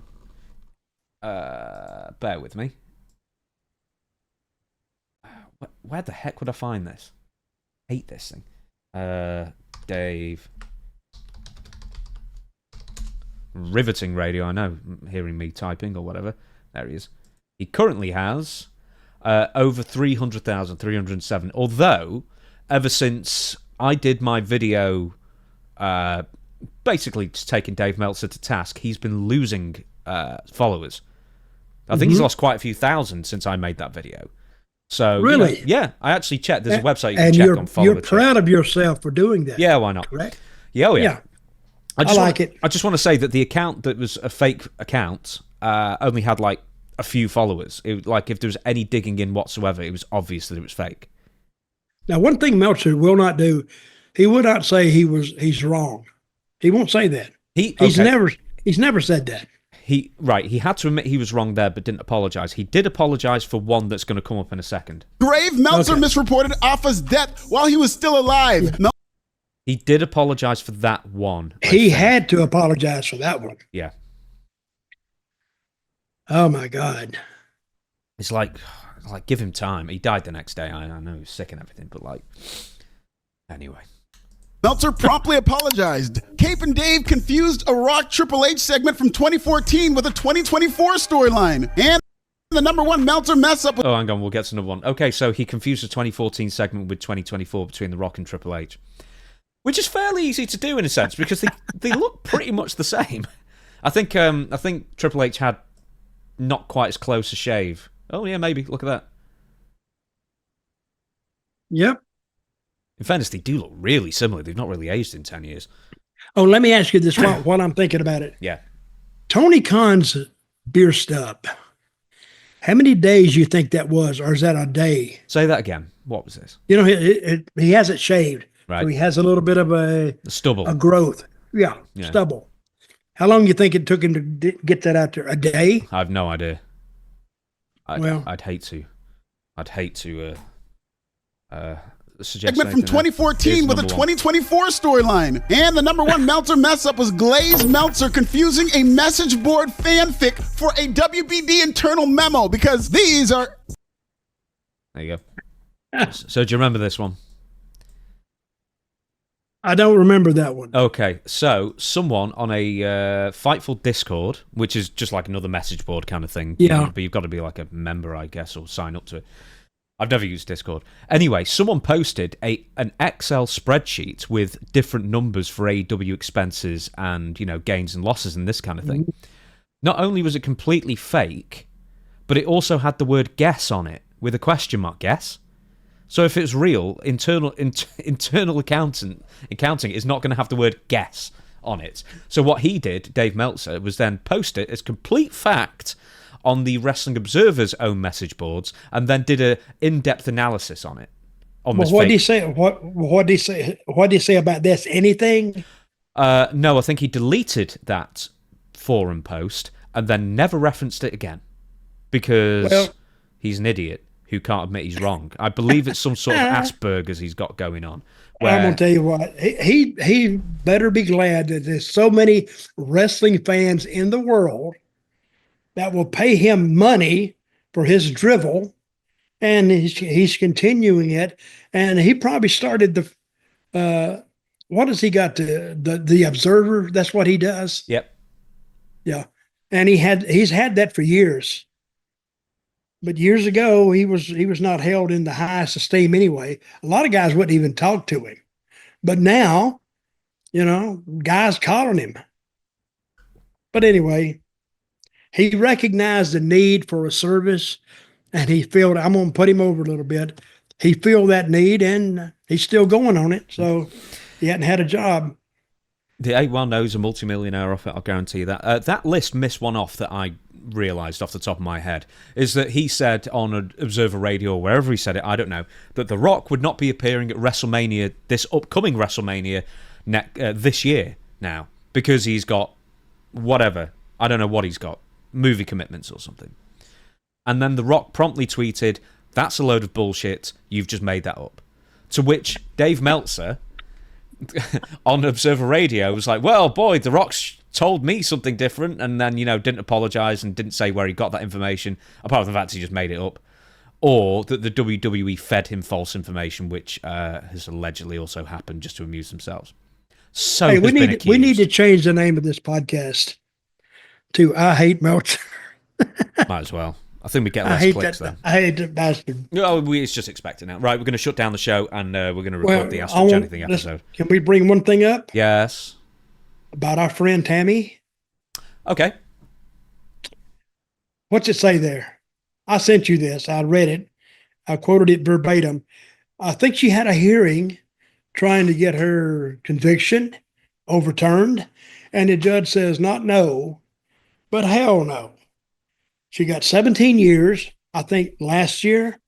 Bear with me. Where the heck would I find this? I hate this thing. Dave. Riveting radio, I know, hearing me typing or whatever. There he is. He currently has over 300,000, 307. Although, ever since I did my video, basically just taking Dave Meltzer to task, he's been losing followers. I think he's lost quite a few thousand since I made that video. So really, yeah, I actually checked. There's a website you can check on follower. You're proud of yourself for doing that. Yeah, why not? Correct. Yeah, oh yeah. I like it. I just want to say that the account that was a fake account only had like a few followers. Like if there was any digging in whatsoever, it was obvious that it was fake. Now, one thing Meltzer will not do, he will not say he's wrong. He won't say that. He's never said that. He had to admit he was wrong there, but didn't apologize. He did apologize for one that's going to come up in a second. Grave Meltzer misreported Offa's death while he was still alive. Yeah. He did apologize for that one. He had to apologize for that one. Yeah. Oh my God. It's like give him time. He died the next day. I know he was sick and everything, but anyway. Meltzer promptly apologized. Cape and Dave confused a Rock Triple H segment from 2014 with a 2024 storyline. And the number one Meltzer mess up. Oh, hang on. We'll get to another one. Okay, so he confused the 2014 segment with 2024 between The Rock and Triple H. Which is fairly easy to do in a sense because they look pretty much the same. I think Triple H had not quite as close a shave. Oh, yeah, maybe. Look at that. Yep. In fairness, they do look really similar. They've not really aged in 10 years. Oh, let me ask you this while I'm thinking about it. Yeah. Tony Khan's beer stub. How many days you think that was, or is that a day? Say that again. What was this? You know, he has it shaved. Right. So he has a little bit of a stubble. A growth. Yeah, stubble. How long do you think it took him to get that out there? A day? I have no idea. I'd hate to suggest segment from 2014 with a 2024 storyline. And the number one Meltzer mess up was Glaze Meltzer confusing a message board fanfic for a WBD internal memo because these are... There you go. So do you remember this one? I don't remember that one. Okay, so someone on a Fightful Discord, which is just like another message board kind of thing. Yeah. But you've got to be like a member, I guess, or sign up to it. I've never used Discord. Anyway, someone posted an Excel spreadsheet with different numbers for AEW expenses and, gains and losses and this kind of thing. Mm-hmm. Not only was it completely fake, but it also had the word guess on it with a question mark, guess? So if it's real, internal accounting is not going to have the word guess on it. So what he did, Dave Meltzer, was then post it as complete fact on the Wrestling Observer's own message boards, and then did a in-depth analysis on it. What did he say? What did he say? What did he say about this? Anything? No, I think he deleted that forum post and then never referenced it again because he's an idiot who can't admit he's wrong. I believe it's some sort of Asperger's he's got going on. I'm gonna tell you what, he better be glad that there's so many wrestling fans in the world that will pay him money for his drivel, and he's continuing it. And he probably started what has he got the Observer? That's what he does. Yep. Yeah, and he's had that for years. But years ago, he was not held in the highest esteem anyway. A lot of guys wouldn't even talk to him. But now, guys calling him. But anyway, he recognized the need for a service, and he felt, I'm going to put him over a little bit. He felt that need, and he's still going on it. So he hadn't had a job. The 8-1 knows a multimillionaire off it, I'll guarantee you that. That list missed one off that I realised off the top of my head, is that he said on Observer Radio, or wherever he said it, I don't know, that The Rock would not be appearing at WrestleMania, this upcoming WrestleMania, this year now, because he's got whatever. I don't know what he's got. movie commitments or something. And then The Rock promptly tweeted, "That's a load of bullshit. You've just made that up." To which Dave Meltzer on Observer Radio was like, "Well, boy, The Rock's told me something different," and then, didn't apologise and didn't say where he got that information, apart from the fact he just made it up. Or that the WWE fed him false information, which has allegedly also happened just to amuse themselves. So hey, we need to change the name of this podcast to "I Hate Meltzer." Might as well. I think we get less clicks then. I hate that bastard. No, it's just expected now. Right, we're going to shut down the show and we're going to record the Ask Dutch Anything episode. Can we bring one thing up? Yes. About our friend Tammy? Okay. What's it say there? I sent you this. I read it. I quoted it verbatim. I think she had a hearing trying to get her conviction overturned, and the judge says not no, but hell no. She got 17 years, I think, last year,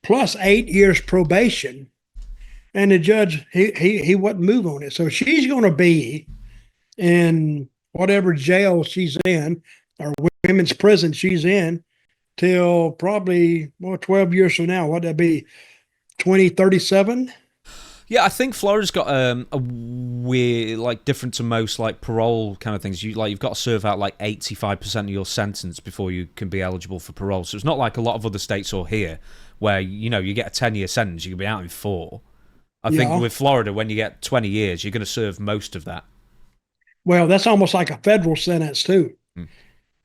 plus 8 years probation, and the judge, he wouldn't move on it. So she's going to be in whatever jail she's in, or women's prison she's in, till probably 12 years from now. What'd that be? 2037? Yeah, I think Florida's got a weird, different to most parole kind of things. You've got to serve out 85% of your sentence before you can be eligible for parole. So it's not like a lot of other states or here where you get a 10-year sentence, you can be out in 4. I think with Florida, when you get 20 years, you're going to serve most of that. Well, that's almost like a federal sentence too.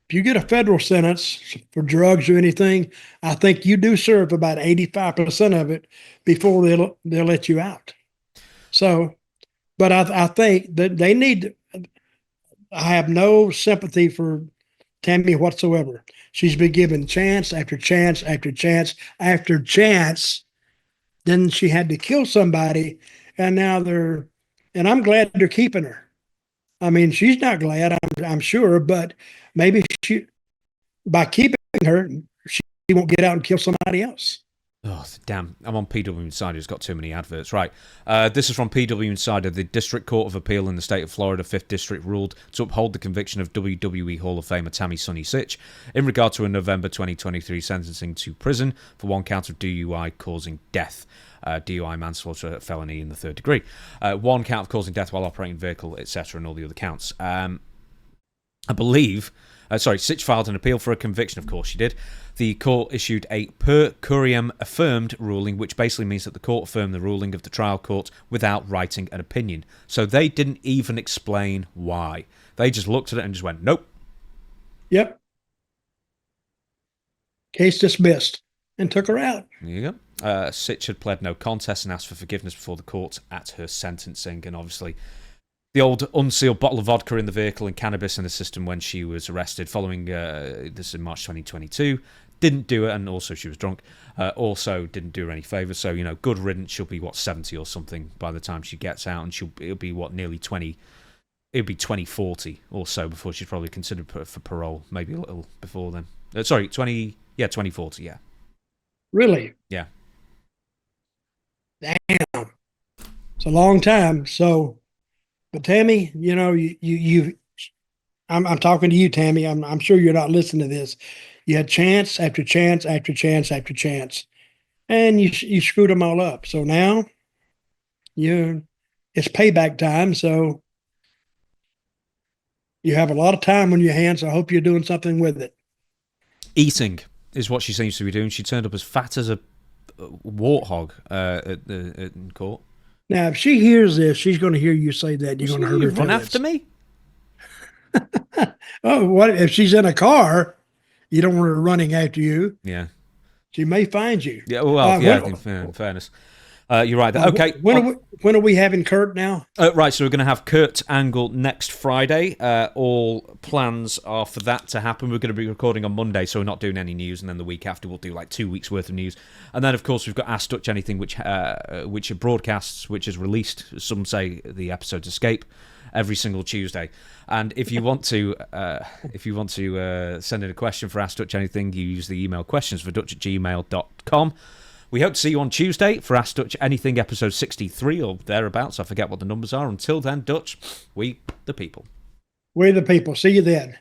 If you get a federal sentence for drugs or anything, I think you do serve about 85% of it before they'll let you out. So, but I think that they need. I have no sympathy for Tammy whatsoever. She's been given chance after chance after chance after chance. Then she had to kill somebody, and now and I'm glad they're keeping her. I mean, she's not glad, I'm sure, but maybe by keeping her, she won't get out and kill somebody else. Oh, damn. I'm on PW Insider. It's got too many adverts. Right. This is from PW Insider. The District Court of Appeal in the state of Florida, 5th District, ruled to uphold the conviction of WWE Hall of Famer Tammy "Sunny" Sytch in regard to a November 2023 sentencing to prison for 1 count of DUI causing death. DUI, manslaughter, felony in the 3rd degree. 1 count of causing death while operating vehicle, etc., and all the other counts. I believe... Sytch filed an appeal for a conviction. Of course she did. The court issued a per curiam affirmed ruling, which basically means that the court affirmed the ruling of the trial court without writing an opinion. So they didn't even explain why. They just looked at it and just went, nope. Yep. Case dismissed, and took her out. There you go. Sytch had pled no contest and asked for forgiveness before the court at her sentencing, and obviously the old unsealed bottle of vodka in the vehicle and cannabis in the system when she was arrested following this in March 2022 didn't do it, and also she was drunk, also didn't do her any favours. So, good riddance. She'll be 70 or something by the time she gets out, and it'll be nearly 20. It'll be 2040 or so before she's probably considered for parole, maybe a little before then. 2040, yeah. Really? Yeah. Damn. It's a long time. So, but Tammy, I'm talking to you, Tammy. I'm sure you're not listening to this. You had chance after chance after chance after chance, and you screwed them all up. So now it's payback time. So you have a lot of time on your hands. I hope you're doing something with it. Eating is what she seems to be doing. She turned up as fat as a warthog in court. Now, if she hears this, she's going to hear you say that. You're going to hurt her. Run after me? Oh, what if she's in a car? You don't want her running after you. Yeah. She may find you. Yeah, well, in fairness. You're right. Okay. When are we having Kurt now? Right, so we're going to have Kurt Angle next Friday. All plans are for that to happen. We're going to be recording on Monday, so we're not doing any news, and then the week after we'll do 2 weeks worth of news. And then, of course, we've got Ask Dutch Anything, which are broadcasts, which is released. Some say the episodes escape every single Tuesday. And if you want to send in a question for Ask Dutch Anything, you use the email questionsfordutch@gmail.com. We hope to see you on Tuesday for Ask Dutch Anything, episode 63 or thereabouts. I forget what the numbers are. Until then, Dutch, we the people. We're the people. See you then.